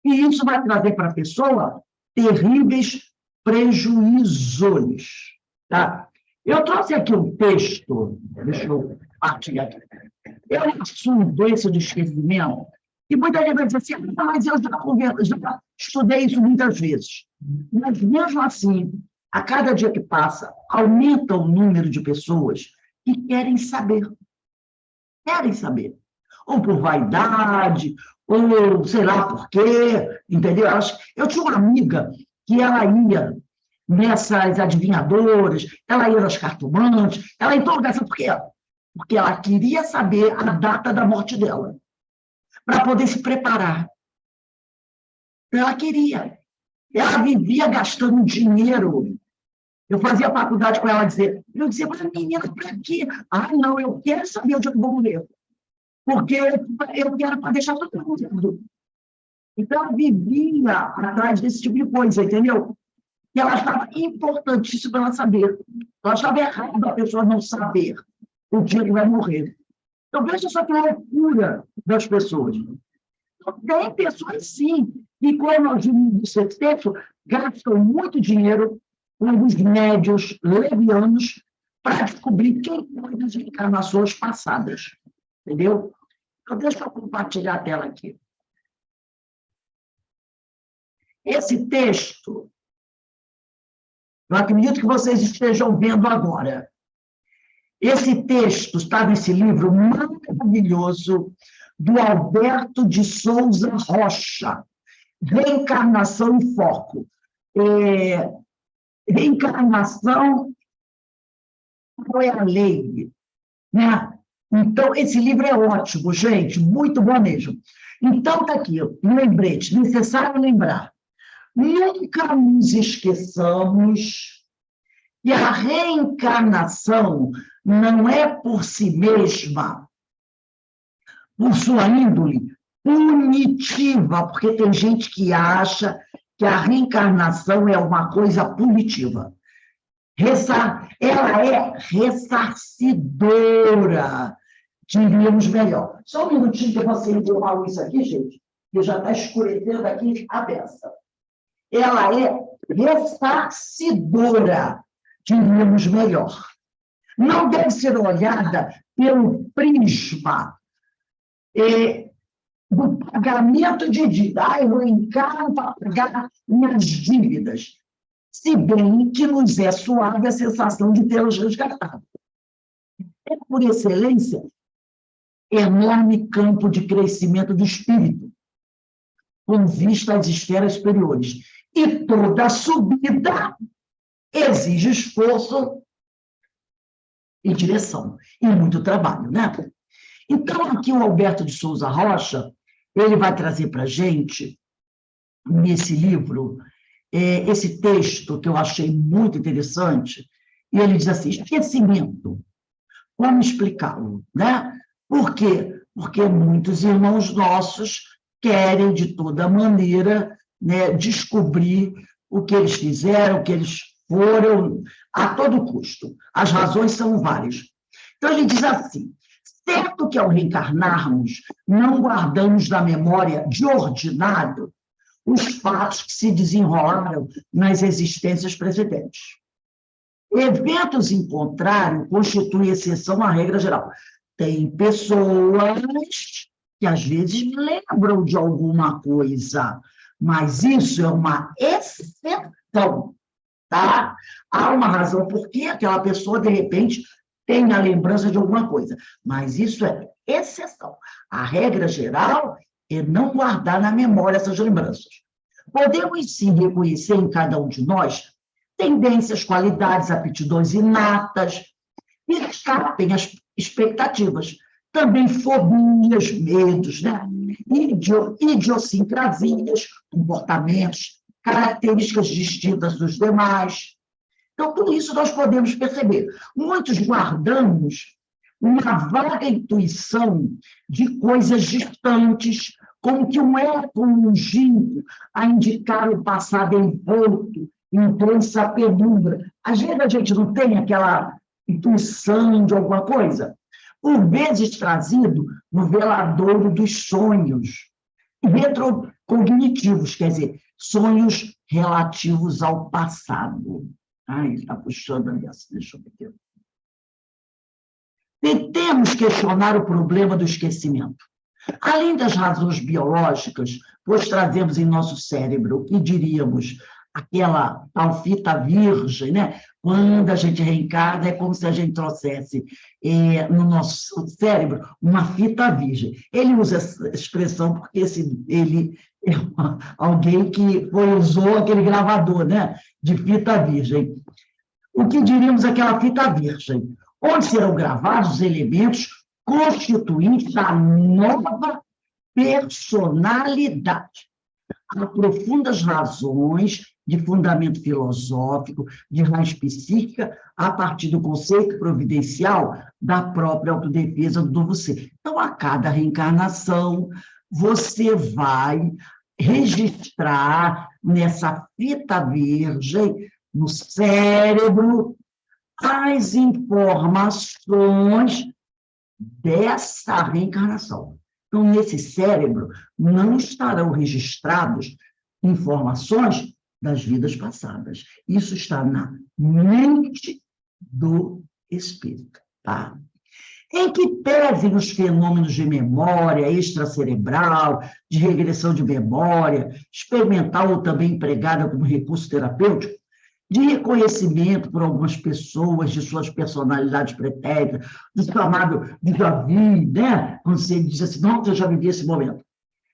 S1: E isso vai trazer para a pessoa terríveis prejuízos. Tá? Eu trouxe aqui um texto, deixa eu partilhar aqui. Eu acho que uma doença do esquecimento, e muita gente vai dizer assim, "Ah, mas eu já estudei isso muitas vezes." Mas, mesmo assim, a cada dia que passa, aumenta o número de pessoas que querem saber. Ou por vaidade, ou sei lá por quê, entendeu? Eu tinha uma amiga que ela ia nessas adivinhadoras, ela ia nas cartomantes, ela ia em todo lugar, sabe por quê? Porque ela queria saber a data da morte dela, para poder se preparar. Ela queria. Ela vivia gastando dinheiro. Eu fazia faculdade com ela, eu dizia para a menina, para quê? Ah, não, eu quero saber onde eu vou morrer. Porque eu quero para deixar todo mundo. Então, ela vivia atrás desse tipo de coisa, entendeu? E ela achava importantíssimo ela saber. Ela achava errado a pessoa não saber o dia que vai morrer. Então, veja só que loucura das pessoas. Então, tem pessoas, sim, que, como nós vimos no sexteto, gastam muito dinheiro com os médios levianos para descobrir quem foi das encarnações passadas. Entendeu? Então, deixa eu compartilhar a tela aqui. Esse texto, eu acredito que vocês estejam vendo agora. Esse texto está nesse livro maravilhoso do Alberto de Souza Rocha, Reencarnação e Foco. Reencarnação foi a lei, né? Então, esse livro é ótimo, gente, muito bom mesmo. Então, está aqui, um lembrete, necessário lembrar. Nunca nos esqueçamos que a reencarnação não é por si mesma, por sua índole, punitiva, porque tem gente que acha que a reencarnação é uma coisa punitiva. Ela é ressarcidora, diríamos melhor. Só um minutinho que eu vou acender uma luz aqui, gente, que já está escurecendo aqui a beça. Ela é ressarcidora, diríamos melhor. Não deve ser olhada pelo prisma do pagamento de dívida. Eu vou encarno para pagar minhas dívidas. Se bem que nos é suave a sensação de tê-los resgatado. É, por excelência, enorme campo de crescimento do espírito, com vista às esferas superiores. E toda subida exige esforço e direção, e muito trabalho, né? Então, aqui o Alberto de Souza Rocha, ele vai trazer para a gente, nesse livro, esse texto que eu achei muito interessante, e ele diz assim, esquecimento, como explicá-lo, né? Por quê? Porque muitos irmãos nossos querem, de toda maneira, né, descobrir o que eles fizeram, o que eles foram, a todo custo. As razões são várias. Então, ele diz assim, certo que, ao reencarnarmos, não guardamos na memória de ordinário os fatos que se desenrolaram nas existências precedentes. Eventos em contrário constituem exceção à regra geral. Tem pessoas que, às vezes, lembram de alguma coisa, mas isso é uma exceção, tá? Há uma razão por que aquela pessoa, de repente, tem a lembrança de alguma coisa, mas isso é exceção. A regra geral é não guardar na memória essas lembranças. Podemos, sim, reconhecer em cada um de nós tendências, qualidades, aptidões inatas que escapem às expectativas. Também fobias, medos, né? Idiosincrasias, comportamentos, características distintas dos demais. Então, tudo isso nós podemos perceber. Muitos guardamos uma vaga intuição de coisas distantes, como que um eco ungindo a indicar o passado envolto em densa penumbra. Às vezes a gente não tem aquela intuição de alguma coisa, por vezes trazido no veladouro dos sonhos, retrocognitivos, quer dizer, sonhos relativos ao passado. Ai, está puxando ali, deixa eu ver aqui. Tentemos questionar o problema do esquecimento. Além das razões biológicas, pois trazemos em nosso cérebro, e diríamos, aquela tal fita virgem, né? Quando a gente reencarna, é como se a gente trouxesse no nosso cérebro uma fita virgem. Ele usa essa expressão porque ele é alguém que usou aquele gravador, né? De fita virgem. O que diríamos aquela fita virgem? Onde serão gravados os elementos constituintes da nova personalidade. Há profundas razões de fundamento filosófico, de raiz psíquica, a partir do conceito providencial da própria autodefesa do você. Então, a cada reencarnação, você vai registrar nessa fita virgem, no cérebro, as informações dessa reencarnação. Então, nesse cérebro não estarão registrados informações das vidas passadas. Isso está na mente do espírito, tá? Em que pesem os fenômenos de memória extracerebral, de regressão de memória, experimental ou também empregada como recurso terapêutico, de reconhecimento por algumas pessoas de suas personalidades pretéritas, do chamado déjà vu, né? Quando você diz assim, não, eu já vivi esse momento.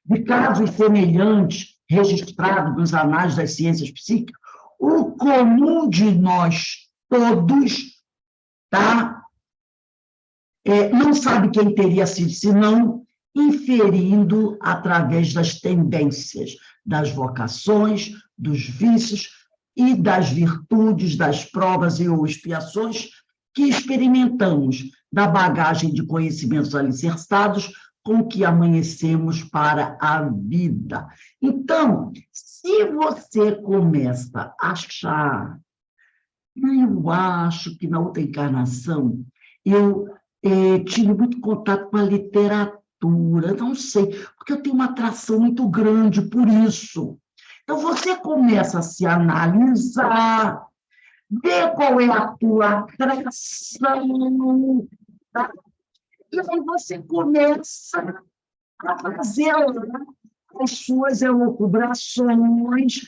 S1: De casos semelhantes registrados nos anais das ciências psíquicas, o comum de nós todos, tá? Não sabe quem teria sido, senão inferindo através das tendências, das vocações, dos vícios, e das virtudes, das provas e ou expiações que experimentamos, da bagagem de conhecimentos alicerçados com que amanhecemos para a vida. Então, se você começa a achar, eu acho que na outra encarnação eu tive muito contato com a literatura, não sei, porque eu tenho uma atração muito grande por isso. Então, você começa a se analisar, ver qual é a tua atração, tá? E aí você começa a fazer as suas elucubrações,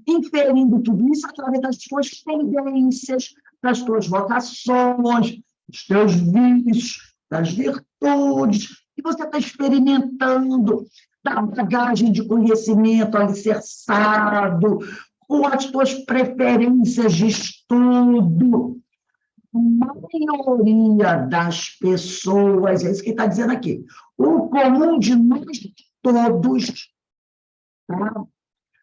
S1: inferindo tudo isso através das tuas tendências, das tuas vocações, dos teus vícios, das virtudes, e você está experimentando da bagagem de conhecimento alicerçado, com as tuas preferências de estudo. A maioria das pessoas, é isso que ele está dizendo aqui, o comum de nós todos, tá?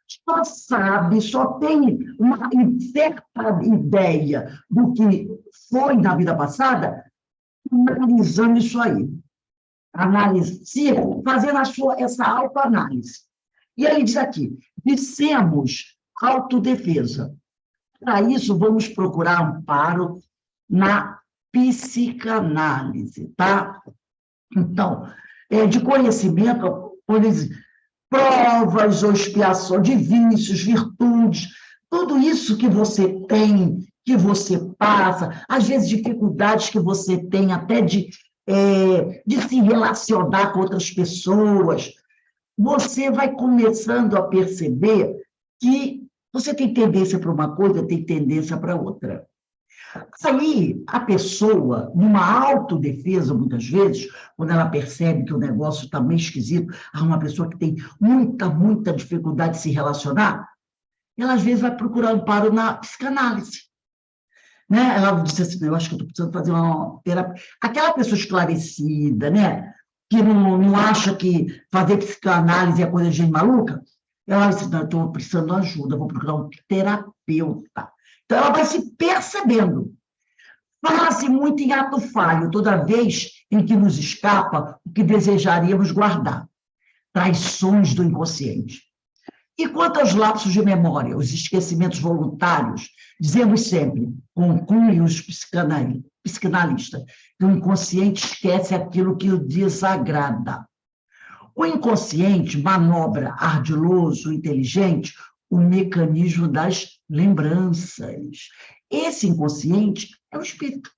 S1: Só sabe, só tem uma certa ideia do que foi na vida passada, analisando isso aí. Fazendo essa autoanálise. E ele diz aqui, dissemos autodefesa. Para isso, vamos procurar amparo na psicanálise, tá? Então, de conhecimento, por exemplo, provas ou expiação de vícios, virtudes, tudo isso que você tem, que você passa, às vezes dificuldades que você tem até de se relacionar com outras pessoas, você vai começando a perceber que você tem tendência para uma coisa, tem tendência para outra. Aí, a pessoa, numa autodefesa, muitas vezes, quando ela percebe que o negócio está meio esquisito, uma pessoa que tem muita dificuldade de se relacionar, ela, às vezes, vai procurar amparo na psicanálise. Né? Ela disse assim, eu acho que eu estou precisando fazer uma terapia. Aquela pessoa esclarecida, né? Que não acha que fazer psicanálise é coisa de gente maluca, ela disse, não, eu estou precisando de ajuda, vou procurar um terapeuta. Então, ela vai se percebendo. Fala-se muito em ato falho, toda vez em que nos escapa o que desejaríamos guardar. Traições do inconsciente. E quanto aos lapsos de memória, os esquecimentos voluntários, dizemos sempre, concluem os psicanalistas, que o inconsciente esquece aquilo que o desagrada. O inconsciente manobra ardiloso, inteligente, o mecanismo das lembranças. Esse inconsciente é o espírito.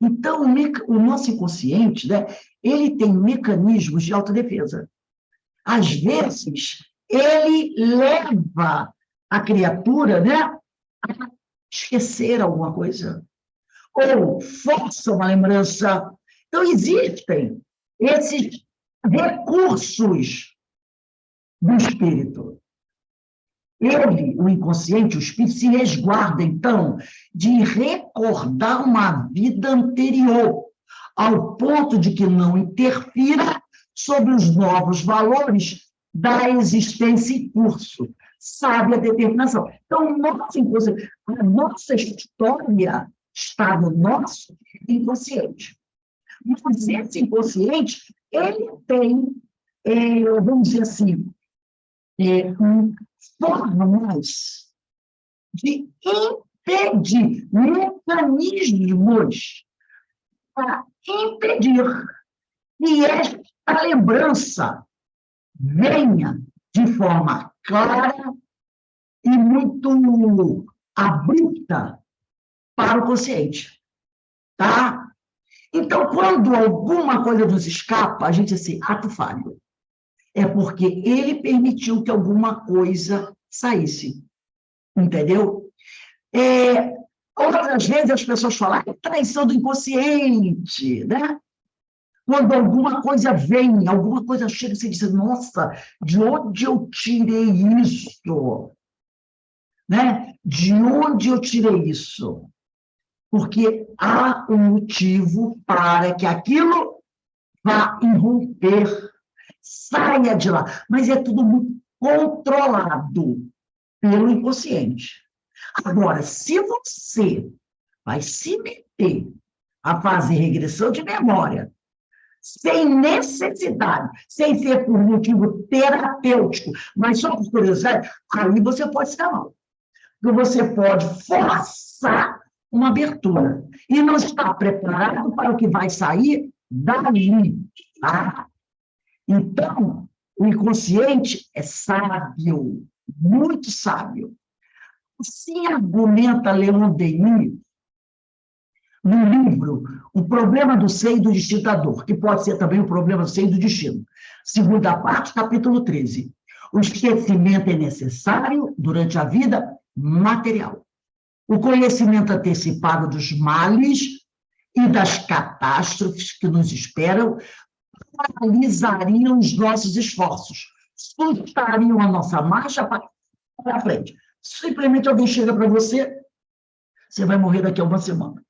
S1: Então, o nosso inconsciente, né, ele tem mecanismos de autodefesa. Às vezes, ele leva a criatura, né, a esquecer alguma coisa, ou força uma lembrança. Então, existem esses recursos do espírito. Ele, o inconsciente, o espírito, se resguarda, então, de recordar uma vida anterior, ao ponto de que não interfira sobre os novos valores da existência em curso. Sabe a determinação. Então, a nossa história está no nosso inconsciente. Mas esse inconsciente, ele tem, vamos dizer assim, formas de impedir, mecanismos para impedir que esta lembrança venha de forma clara e muito abrupta para o consciente, tá? Então, quando alguma coisa nos escapa, a gente diz assim, ato falho. É porque ele permitiu que alguma coisa saísse, entendeu? Outras vezes as pessoas falam, traição do inconsciente, né? Quando alguma coisa vem, alguma coisa chega, você diz, nossa, de onde eu tirei isso? Né? De onde eu tirei isso? Porque há um motivo para que aquilo vá irromper, saia de lá. Mas é tudo muito controlado pelo inconsciente. Agora, se você vai se meter a fazer regressão de memória, sem necessidade, sem ser por motivo terapêutico, mas só por curiosidade, aí você pode se dar mal. Porque você pode forçar uma abertura e não está preparado para o que vai sair dali. Tá? Então, o inconsciente é sábio, muito sábio. Assim argumenta Leon Denis no livro O Problema do Ser e do Destino da Dor, que pode ser também o problema do ser e do destino. Segunda parte, capítulo 13. O esquecimento é necessário durante a vida material. O conhecimento antecipado dos males e das catástrofes que nos esperam paralisariam os nossos esforços, sustariam a nossa marcha para frente. Simplesmente alguém chega para você, você vai morrer daqui a uma semana.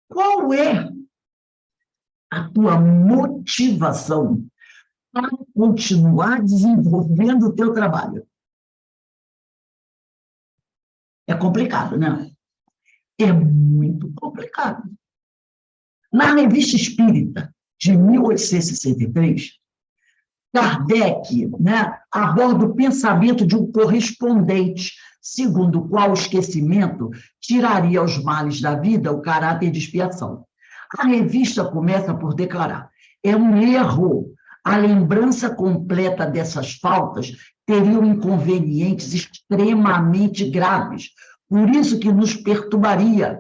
S1: Qual é a tua motivação para continuar desenvolvendo o teu trabalho? É complicado, né? É muito complicado. Na Revista Espírita, de 1863, Kardec, né, aborda o pensamento de um correspondente, segundo o qual o esquecimento tiraria aos males da vida o caráter de expiação. A revista começa por declarar: é um erro. A lembrança completa dessas faltas teria inconvenientes extremamente graves, por isso que nos perturbaria,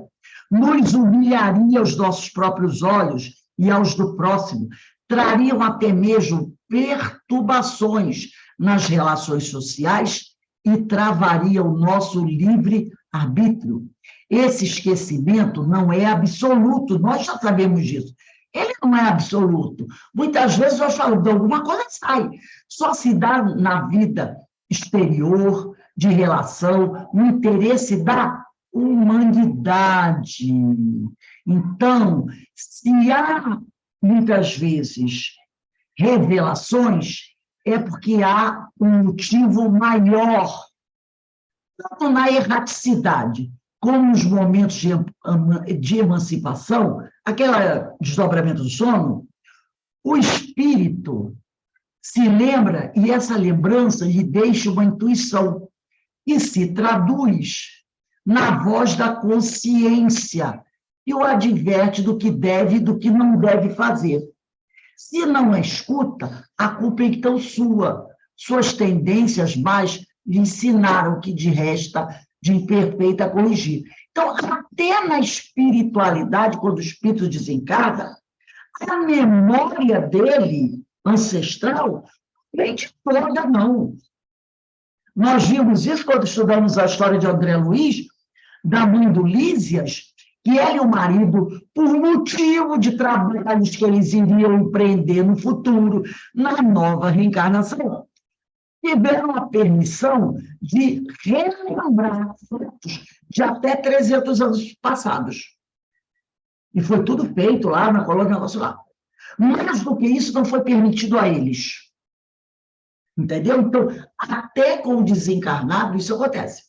S1: nos humilharia aos nossos próprios olhos e aos do próximo, trariam até mesmo perturbações nas relações sociais e travaria o nosso livre-arbítrio. Esse esquecimento não é absoluto, nós já sabemos disso. Ele não é absoluto. Muitas vezes nós falamos, de alguma coisa sai. Só se dá na vida exterior, de relação, no interesse da humanidade. Então, se há, muitas vezes, revelações, é porque há um motivo maior, tanto na erraticidade, como nos momentos de emancipação, aquele desdobramento do sono, o espírito se lembra, e essa lembrança lhe deixa uma intuição, e se traduz na voz da consciência, e o adverte do que deve e do que não deve fazer. Se não a escuta, a culpa é então sua. Suas tendências mais lhe ensinaram que de resto de imperfeita a corrigir. Então, até na espiritualidade, quando o espírito desencarna, a memória dele, ancestral, não é de toda, não. Nós vimos isso quando estudamos a história de André Luiz, da mãe do Lísias, que ela e o marido, por motivo de trabalhos que eles iriam empreender no futuro, na nova reencarnação, tiveram a permissão de relembrar fatos de até 300 anos passados. E foi tudo feito lá na colônia nacional. Mais do que isso, não foi permitido a eles. Entendeu? Então, até com o desencarnado, isso acontece.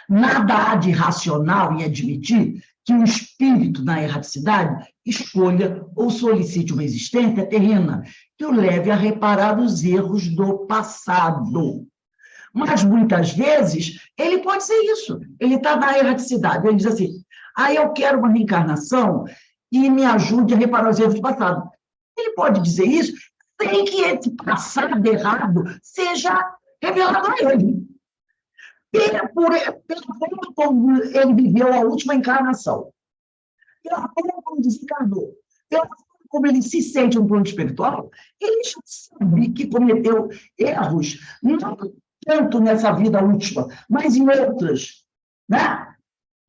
S1: Nada há de racional em admitir que o espírito, na erraticidade, escolha ou solicite uma existência terrena que o leve a reparar os erros do passado. Mas, muitas vezes, ele pode ser isso. Ele está na erraticidade. Ele diz assim, eu quero uma reencarnação e me ajude a reparar os erros do passado. Ele pode dizer isso sem que esse passado errado seja revelado a ele. Pelo modo como ele viveu a última encarnação, pela forma como desencarnou, pela forma como ele se sente no plano espiritual, ele já sabe que cometeu erros, não tanto nessa vida última, mas em outras, né?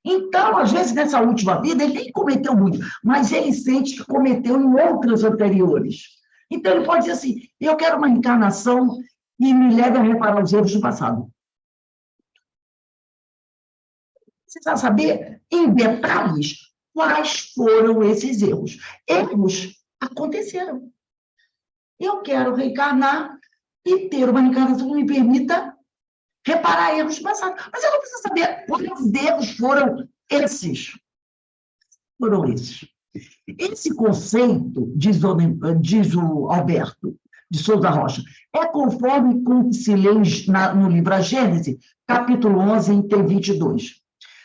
S1: Então, às vezes, nessa última vida, ele nem cometeu muito, mas ele sente que cometeu em outras anteriores. Então, ele pode dizer assim, eu quero uma encarnação que me leve a reparar os erros do passado. Você precisa saber, em detalhes, quais foram esses erros. Erros aconteceram. Eu quero reencarnar e ter uma reencarnação que me permita reparar erros do passado. Mas eu não preciso saber quais erros foram esses. Foram esses. Esse conceito, diz o Alberto de Souza Rocha, é conforme com que se lê no livro A Gênese, capítulo 11, item 22.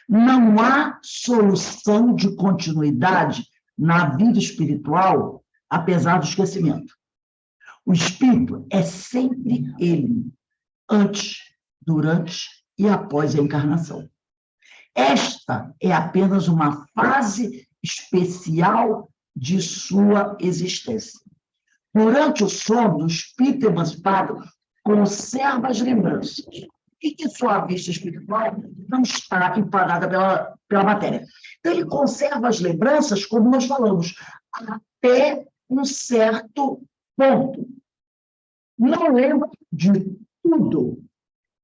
S1: Não há solução de continuidade na vida espiritual, apesar do esquecimento. O espírito é sempre ele, antes, durante e após a encarnação. Esta é apenas uma fase especial de sua existência. Durante o sono, o espírito emancipado conserva as lembranças e que sua vista espiritual não está empanada pela matéria. Então, ele conserva as lembranças, como nós falamos, até um certo ponto. Não lembra de tudo,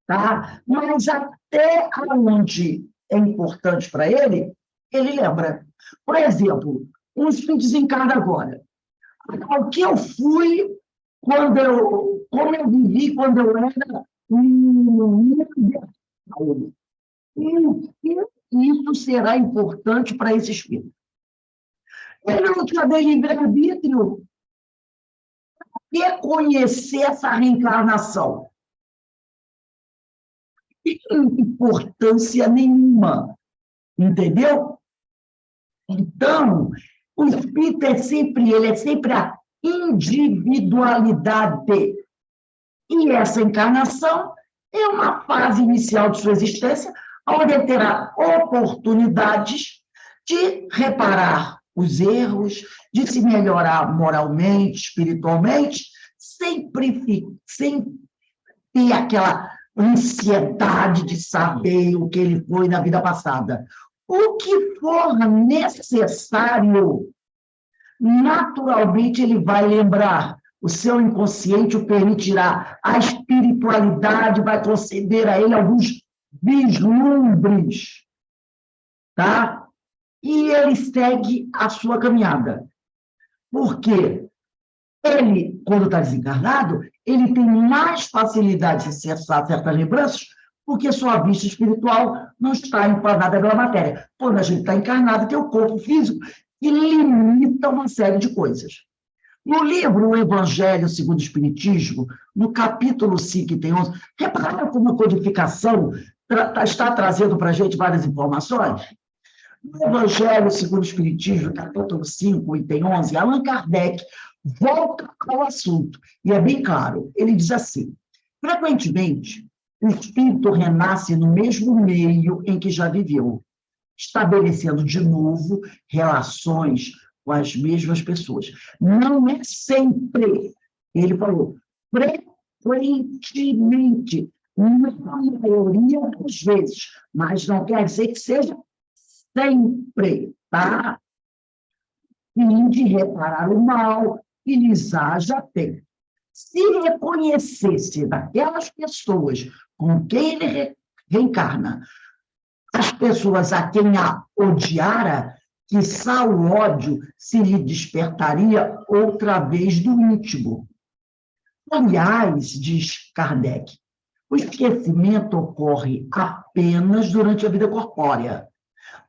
S1: tá? Mas até onde é importante para ele, ele lembra. Por exemplo, um espírito desencarna agora. O que eu fui como eu vivi quando eu era isso será importante para esse espírito. Ele não tinha livre-arbítrio. Quer conhecer essa reencarnação? Não tem importância nenhuma. Entendeu? Então, o espírito é sempre a individualidade. E essa encarnação é uma fase inicial de sua existência, onde ele terá oportunidades de reparar os erros, de se melhorar moralmente, espiritualmente, sem ter aquela ansiedade de saber o que ele foi na vida passada. O que for necessário, naturalmente ele vai lembrar. O seu inconsciente o permitirá. A espiritualidade vai conceder a ele alguns vislumbres, tá? E ele segue a sua caminhada. Por quê? Ele, quando está desencarnado, ele tem mais facilidade de acessar certas lembranças, porque sua vista espiritual não está empanada pela matéria. Quando a gente está encarnado, tem o corpo físico que limita uma série de coisas. No livro O Evangelho segundo o Espiritismo, no capítulo 5, item 11, repararam como a codificação está trazendo para a gente várias informações? No Evangelho segundo o Espiritismo, capítulo 5, item 11, Allan Kardec volta ao assunto, e é bem claro, ele diz assim, frequentemente, o espírito renasce no mesmo meio em que já viveu, estabelecendo de novo relações com as mesmas pessoas. Não é sempre, ele falou, frequentemente, na maioria das vezes, mas não quer dizer que seja sempre, tá? Fim de reparar o mal que lhes haja feito. Se reconhecesse daquelas pessoas com quem ele reencarna, as pessoas a quem a odiara, quiçá o ódio se lhe despertaria outra vez do íntimo. Aliás, diz Kardec, o esquecimento ocorre apenas durante a vida corpórea,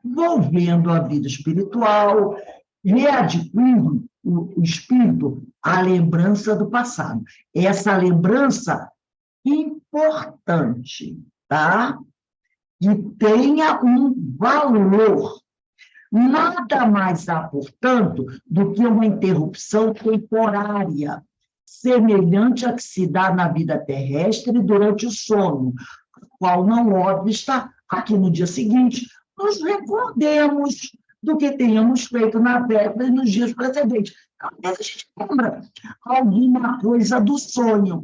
S1: volvendo a vida espiritual, readquirindo o espírito a lembrança do passado. Essa lembrança importante, tá? Que tenha um valor. Nada mais há, portanto, do que uma interrupção temporária, semelhante à que se dá na vida terrestre durante o sono, a qual não obsta aqui no dia seguinte nos recordemos do que tenhamos feito na véspera e nos dias precedentes. Às vezes a gente lembra alguma coisa do sonho.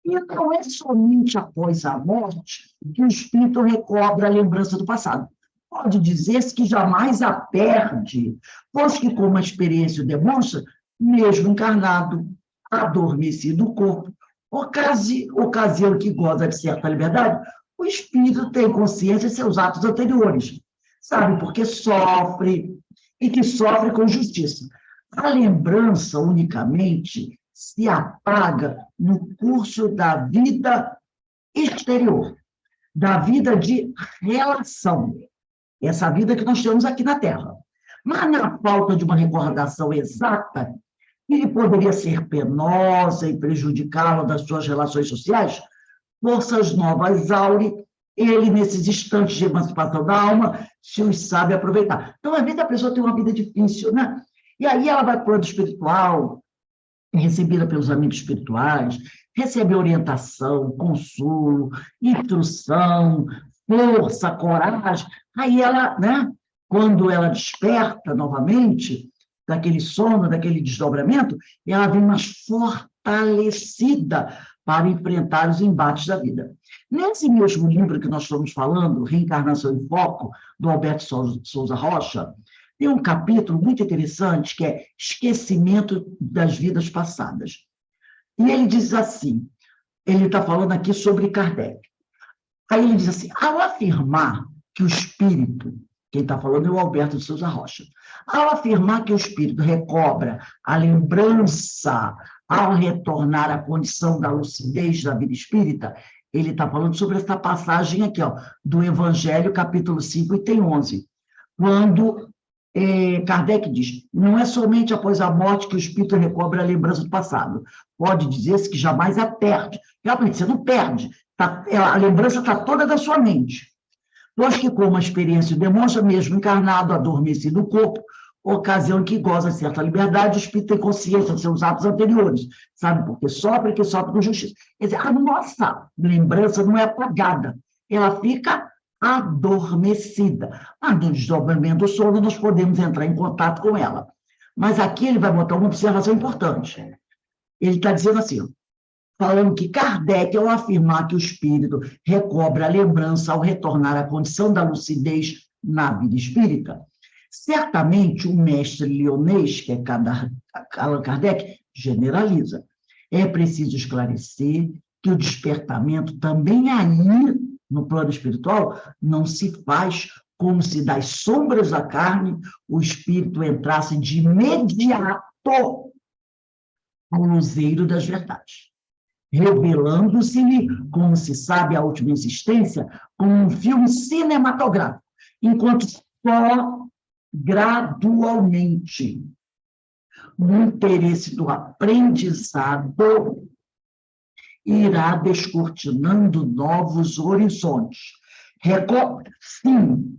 S1: E não é somente após a morte que o espírito recobra a lembrança do passado. Pode dizer-se que jamais a perde, pois que, como a experiência o demonstra, mesmo encarnado, adormecido o corpo, ocasião que goza de certa liberdade, o espírito tem consciência de seus atos anteriores, sabe, porque sofre, e que sofre com justiça. A lembrança unicamente se apaga no curso da vida exterior, da vida de relação, essa vida que nós temos aqui na Terra. Mas na falta de uma recordação exata, que poderia ser penosa e prejudicá-lo das suas relações sociais, forças novas aure, ele, nesses instantes de emancipação da alma, se os sabe aproveitar. Então, às vezes, a pessoa tem uma vida difícil, né? E aí ela vai para o plano espiritual, recebida pelos amigos espirituais, recebe orientação, consolo, instrução, força, coragem. Aí ela, né, quando ela desperta novamente daquele sono, daquele desdobramento, ela vem mais fortalecida para enfrentar os embates da vida. Nesse mesmo livro que nós estamos falando, Reencarnação em Foco, do Alberto Souza Rocha, tem um capítulo muito interessante que é Esquecimento das Vidas Passadas. E ele diz assim, ele está falando aqui sobre Kardec. Aí ele diz assim, ao afirmar que o espírito, quem está falando é o Alberto de Souza Rocha, ao afirmar que o espírito recobra a lembrança ao retornar à condição da lucidez da vida espírita, ele está falando sobre essa passagem aqui, ó, do Evangelho, capítulo 5, item 11, quando Kardec diz, não é somente após a morte que o espírito recobra a lembrança do passado, pode dizer-se que jamais a perde. Realmente, você não perde, a lembrança está toda da sua mente. Pois que, como a experiência demonstra, mesmo encarnado, adormecido o corpo, ocasião que goza de certa liberdade, o espírito tem consciência de seus atos anteriores, sabe? Porque sofre, que sofre com justiça. Quer dizer, a nossa lembrança não é apagada, ela fica adormecida. Mas no desdobramento do sono, nós podemos entrar em contato com ela. Mas aqui ele vai botar uma observação importante. Ele está dizendo assim, falando que Kardec, ao afirmar que o espírito recobra a lembrança ao retornar à condição da lucidez na vida espírita, certamente o mestre leonês, que é Allan Kardec, generaliza. É preciso esclarecer que o despertamento também aí, no plano espiritual, não se faz como se das sombras da carne o espírito entrasse de imediato ao luzeiro das verdades, revelando-se-lhe, como se sabe a última existência, como um filme cinematográfico, enquanto só gradualmente, no interesse do aprendizado, irá descortinando novos horizontes. Recobra, sim,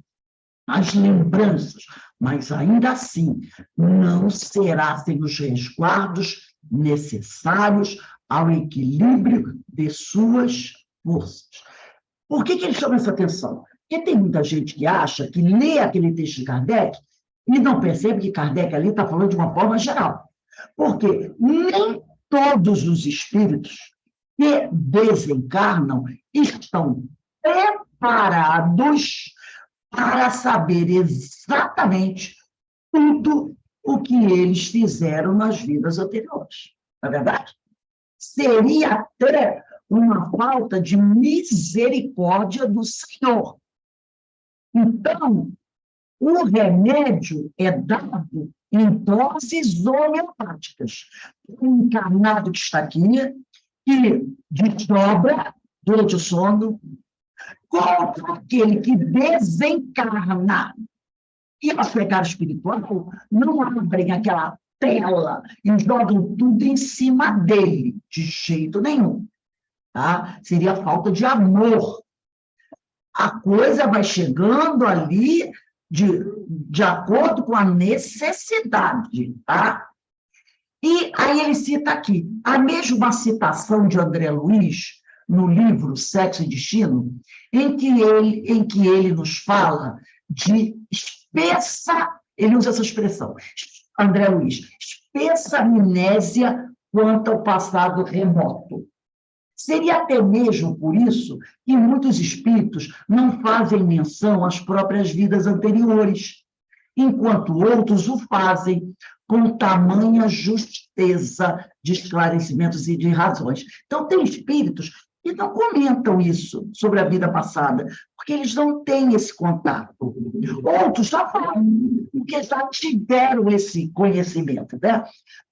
S1: as lembranças, mas ainda assim não será sem os resguardos necessários ao equilíbrio de suas forças. Por que eles chamam essa atenção? Porque tem muita gente que acha que lê aquele texto de Kardec e não percebe que Kardec ali está falando de uma forma geral. Porque nem todos os espíritos que desencarnam estão preparados para saber exatamente tudo o que eles fizeram nas vidas anteriores. Não é verdade? Seria até uma falta de misericórdia do Senhor. Então, o remédio é dado em doses homeopáticas. O encarnado que está aqui, que desdobra durante o sono, contra aquele que desencarna. E os pecados espirituais não abrem aquela tela e jogam tudo em cima dele, de jeito nenhum. Tá? Seria falta de amor. A coisa vai chegando ali de acordo com a necessidade. Tá? E aí ele cita aqui, a mesma citação de André Luiz, no livro Sexo e Destino, em que ele nos fala de espessa, ele usa essa expressão, André Luiz, espessa amnésia quanto ao passado remoto. Seria até mesmo por isso que muitos espíritos não fazem menção às próprias vidas anteriores, enquanto outros o fazem com tamanha justeza de esclarecimentos e de razões. Então, tem espíritos que não comentam isso sobre a vida passada, porque eles não têm esse contato. Outros já falam, porque já tiveram esse conhecimento. Né?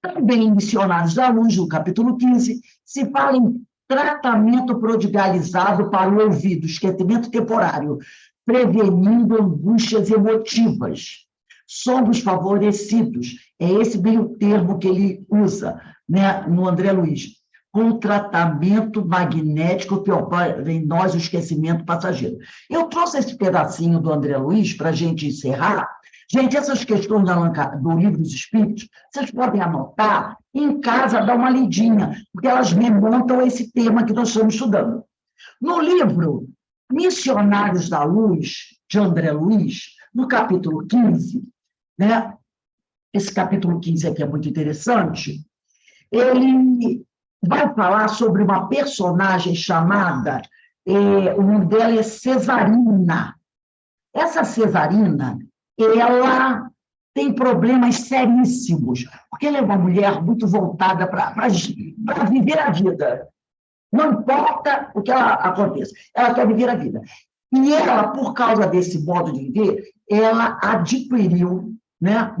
S1: Também em Missionários da Luz, no capítulo 15, se fala em tratamento prodigalizado para o ouvido, esquecimento temporário, prevenindo angústias emotivas. Somos favorecidos, é esse bem o termo que ele usa, né, no André Luiz, com tratamento magnético que opera em nós o esquecimento passageiro. Eu trouxe esse pedacinho do André Luiz para a gente encerrar. Gente, essas questões do Livro dos Espíritos, vocês podem anotar em casa, dar uma lidinha, porque elas remontam a esse tema que nós estamos estudando. No livro Missionários da Luz, de André Luiz, no capítulo 15, né? Esse capítulo 15 aqui é muito interessante, ele vai falar sobre uma personagem chamada, o nome dela é Cesarina. Essa Cesarina, ela tem problemas seríssimos, porque ela é uma mulher muito voltada para viver a vida. Não importa o que aconteça, ela quer viver a vida. E ela, por causa desse modo de viver, ela adquiriu, né,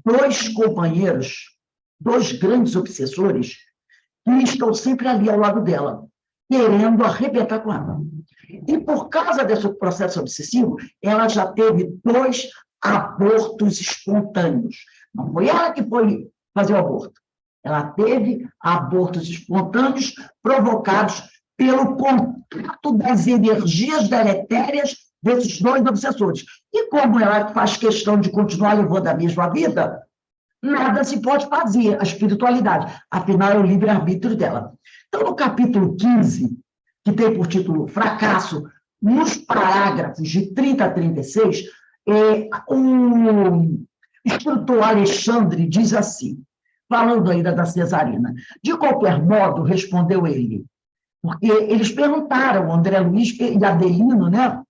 S1: dois companheiros, dois grandes obsessores, que estão sempre ali ao lado dela, querendo arrebentar com ela. E por causa desse processo obsessivo, ela já teve 2 abortos espontâneos. Não foi ela que foi fazer o aborto. Ela teve abortos espontâneos provocados pelo contato das energias deletérias desses 2 obsessores. E como ela faz questão de continuar levando a mesma vida, nada se pode fazer, a espiritualidade. Afinal, é o livre-arbítrio dela. Então, no capítulo 15, que tem por título Fracasso, nos parágrafos de 30 a 36, o instrutor Alexandre diz assim, falando ainda da Cesarina, de qualquer modo, respondeu ele, porque eles perguntaram, André Luiz e Adelino, né?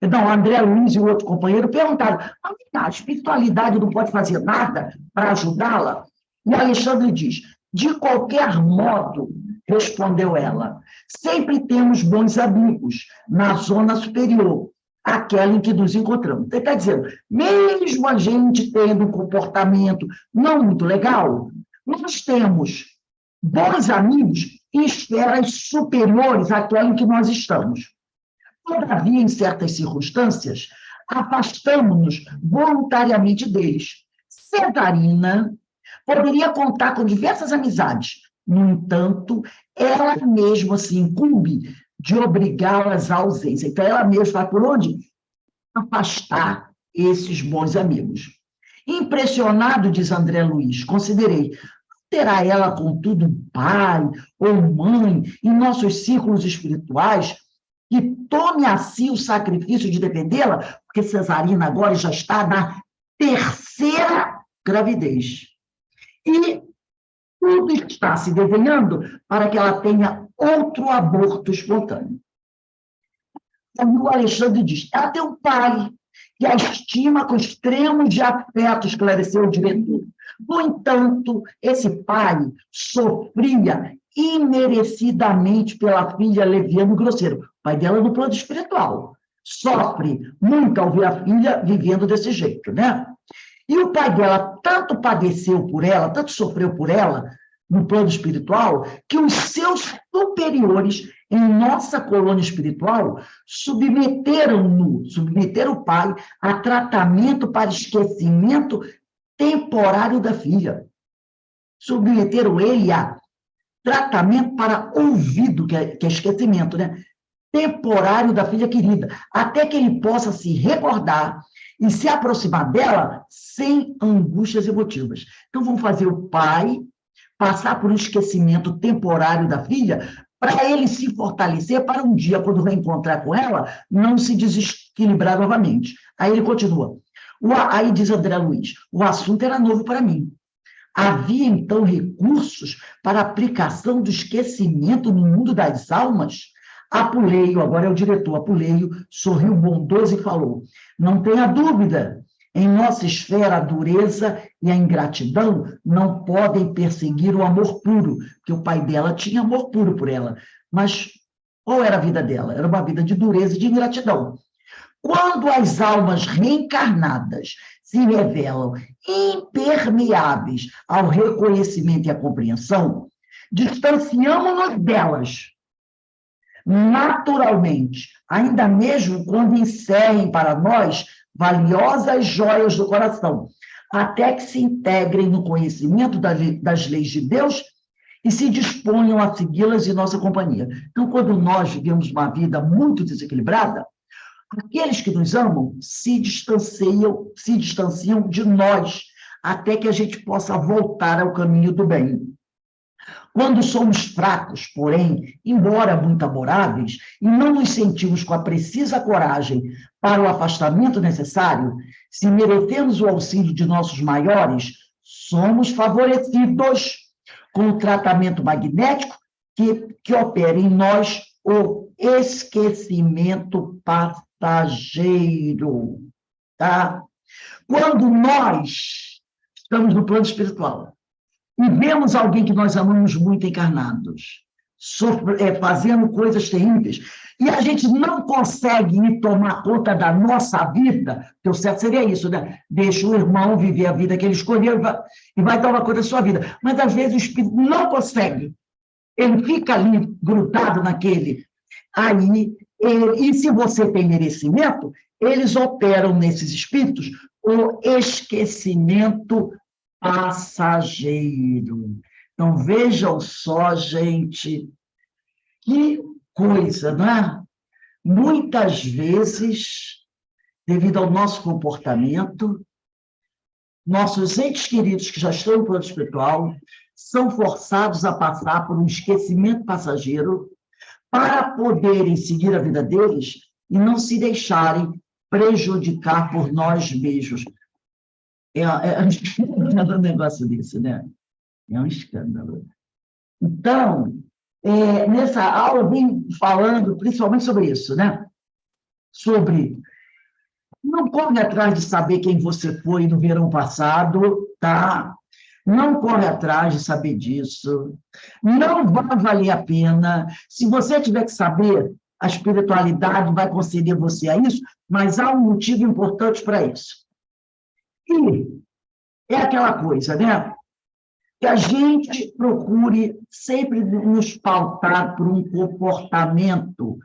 S1: Não, André Luiz e o outro companheiro perguntaram, a espiritualidade não pode fazer nada para ajudá-la? E Alexandre diz, de qualquer modo, respondeu ela, sempre temos bons amigos na zona superior, aquela em que nos encontramos. Ele está dizendo, mesmo a gente tendo um comportamento não muito legal, nós temos bons amigos em esferas superiores àquela em que nós estamos. Todavia, em certas circunstâncias, afastamos-nos voluntariamente deles. Cesarina poderia contar com diversas amizades. No entanto, ela mesma se incumbe de obrigá-las à ausência. Então, ela mesma vai por onde? Afastar esses bons amigos. Impressionado, diz André Luiz, considerei, terá ela, contudo, um pai ou mãe em nossos círculos espirituais que tome a si o sacrifício de defendê-la? Porque Cesarina agora já está na terceira gravidez. E tudo está se desenhando para que ela tenha outro aborto espontâneo. Como o Alexandre diz, ela tem um pai que a estima com extremo de afeto, esclareceu o diretor. No entanto, esse pai sofria imerecidamente pela filha leviana e grosseiro. O pai dela no plano espiritual. Sofre muito ao ver a filha vivendo desse jeito, né? E o pai dela tanto padeceu por ela, tanto sofreu por ela, no plano espiritual, que os seus superiores em nossa colônia espiritual submeteram o pai a tratamento para esquecimento temporário da filha. Submeteram ele a tratamento para ouvido, que é esquecimento, né? Temporário da filha querida, até que ele possa se recordar e se aproximar dela sem angústias emotivas. Então, vamos fazer o pai passar por um esquecimento temporário da filha para ele se fortalecer para um dia, quando reencontrar com ela, não se desequilibrar novamente. Aí ele continua. Aí diz André Luiz, o assunto era novo para mim. Havia, então, recursos para aplicação do esquecimento no mundo das almas? Apuleio, agora é o diretor, Apuleio, sorriu bondoso e falou, não tenha dúvida, em nossa esfera a dureza e a ingratidão não podem perseguir o amor puro, porque o pai dela tinha amor puro por ela, mas qual era a vida dela? Era uma vida de dureza e de ingratidão. Quando as almas reencarnadas se revelam impermeáveis ao reconhecimento e à compreensão, distanciamos-nos delas, naturalmente, ainda mesmo quando encerrem para nós valiosas joias do coração, até que se integrem no conhecimento das leis de Deus e se disponham a segui-las em nossa companhia. Então, quando nós vivemos uma vida muito desequilibrada, aqueles que nos amam se distanciam de nós, até que a gente possa voltar ao caminho do bem. Quando somos fracos, porém, embora muito amoráveis, e não nos sentimos com a precisa coragem para o afastamento necessário, se merecemos o auxílio de nossos maiores, somos favorecidos com o tratamento magnético que opera em nós o esquecimento passageiro. Tá? Quando nós estamos no plano espiritual, e vemos alguém que nós amamos muito encarnados, fazendo coisas terríveis, e a gente não consegue ir tomar conta da nossa vida, porque o certo seria isso, né? Deixa o irmão viver a vida que ele escolheu e vai tomar conta da sua vida. Mas, às vezes, o espírito não consegue. Ele fica ali, grudado naquele. Aí, e se você tem merecimento, eles operam nesses espíritos o esquecimento passageiro. Então, vejam só, gente, que coisa, não é? Muitas vezes, devido ao nosso comportamento, nossos entes queridos que já estão no plano espiritual são forçados a passar por um esquecimento passageiro para poderem seguir a vida deles e não se deixarem prejudicar por nós mesmos. É um escândalo um negócio desse, né? É um escândalo. Então, nessa aula, eu vim falando principalmente sobre isso, né? Sobre não corre atrás de saber quem você foi no verão passado, tá? Não corre atrás de saber disso. Não vai valer a pena. Se você tiver que saber, a espiritualidade vai conceder você a isso, mas há um motivo importante para isso. E é aquela coisa, né? Que a gente procure sempre nos pautar por um comportamento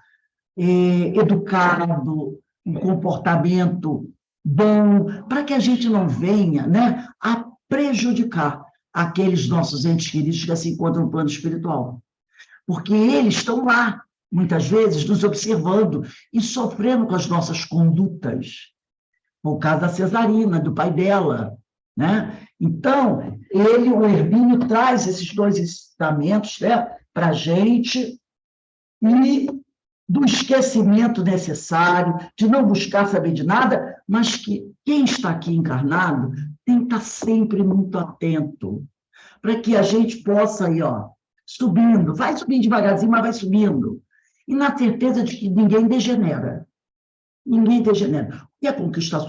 S1: educado, um comportamento bom, para que a gente não venha, né, a prejudicar aqueles nossos entes queridos que se encontram no plano espiritual. Porque eles estão lá, muitas vezes, nos observando e sofrendo com as nossas condutas. Por causa da Cesarina, do pai dela, né? Então, o Hermínio, traz esses dois ensinamentos, né, para a gente, e do esquecimento necessário, de não buscar saber de nada, mas que quem está aqui encarnado tem que estar sempre muito atento, para que a gente possa ir, ó, subindo, vai subindo devagarzinho, mas vai subindo, e na certeza de que ninguém degenera. Ninguém degenera. O que é conquista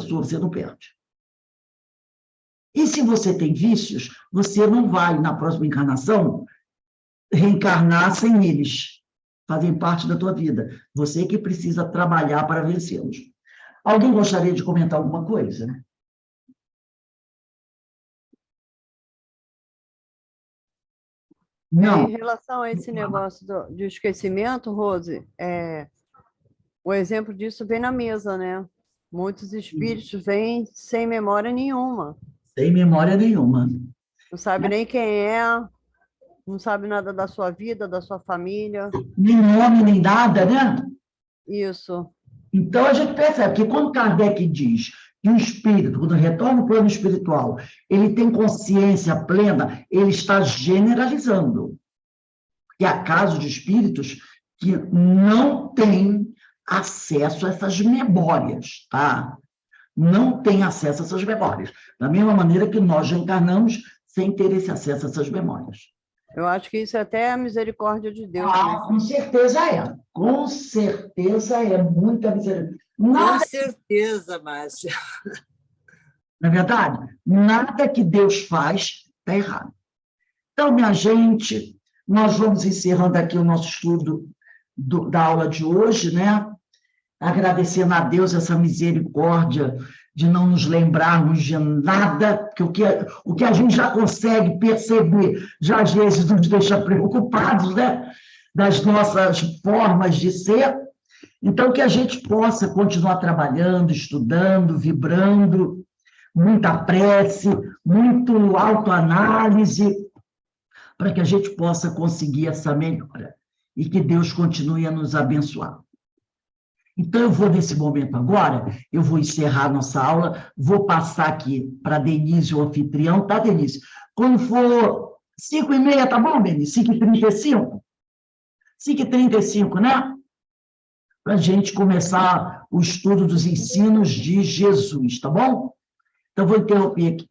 S1: sua, você não perde. E se você tem vícios, você não vai, na próxima encarnação, reencarnar sem eles. Fazem parte da tua vida. Você que precisa trabalhar para vencê-los. Alguém gostaria de comentar alguma coisa? Não.
S3: Em relação a esse negócio de esquecimento, Rose, o exemplo disso vem na mesa, né? Muitos espíritos vêm sem memória nenhuma.
S1: Sem memória nenhuma.
S3: Não sabe nem quem é, não sabe nada da sua vida, da sua família.
S1: Nem nome, nem nada, né?
S3: Isso.
S1: Então, a gente percebe que quando Kardec diz que o espírito, quando retorna ao plano espiritual, ele tem consciência plena, ele está generalizando. E há casos de espíritos que não têm acesso a essas memórias, tá? Não têm acesso a essas memórias. Da mesma maneira que nós já encarnamos sem ter esse acesso a essas memórias.
S3: Eu acho que isso é até a misericórdia de Deus, né?
S1: Com certeza é. Com certeza é muita misericórdia.
S4: Com certeza, Márcia.
S1: Não é verdade? Nada que Deus faz está errado. Então, minha gente, nós vamos encerrando aqui o nosso estudo da aula de hoje, né? Agradecendo a Deus essa misericórdia de não nos lembrarmos de nada, porque o que a gente já consegue perceber, já às vezes nos deixa preocupados, né? Das nossas formas de ser. Então, que a gente possa continuar trabalhando, estudando, vibrando, muita prece, muito autoanálise, para que a gente possa conseguir essa melhora e que Deus continue a nos abençoar. Então, eu vou, nesse momento agora, eu vou encerrar a nossa aula, vou passar aqui para Denise, o anfitrião, tá, Denise? Quando for 5h30, tá bom, Denise? 5h35? 5h35, né? Para a gente começar o estudo dos ensinos de Jesus, tá bom? Então, vou interromper aqui.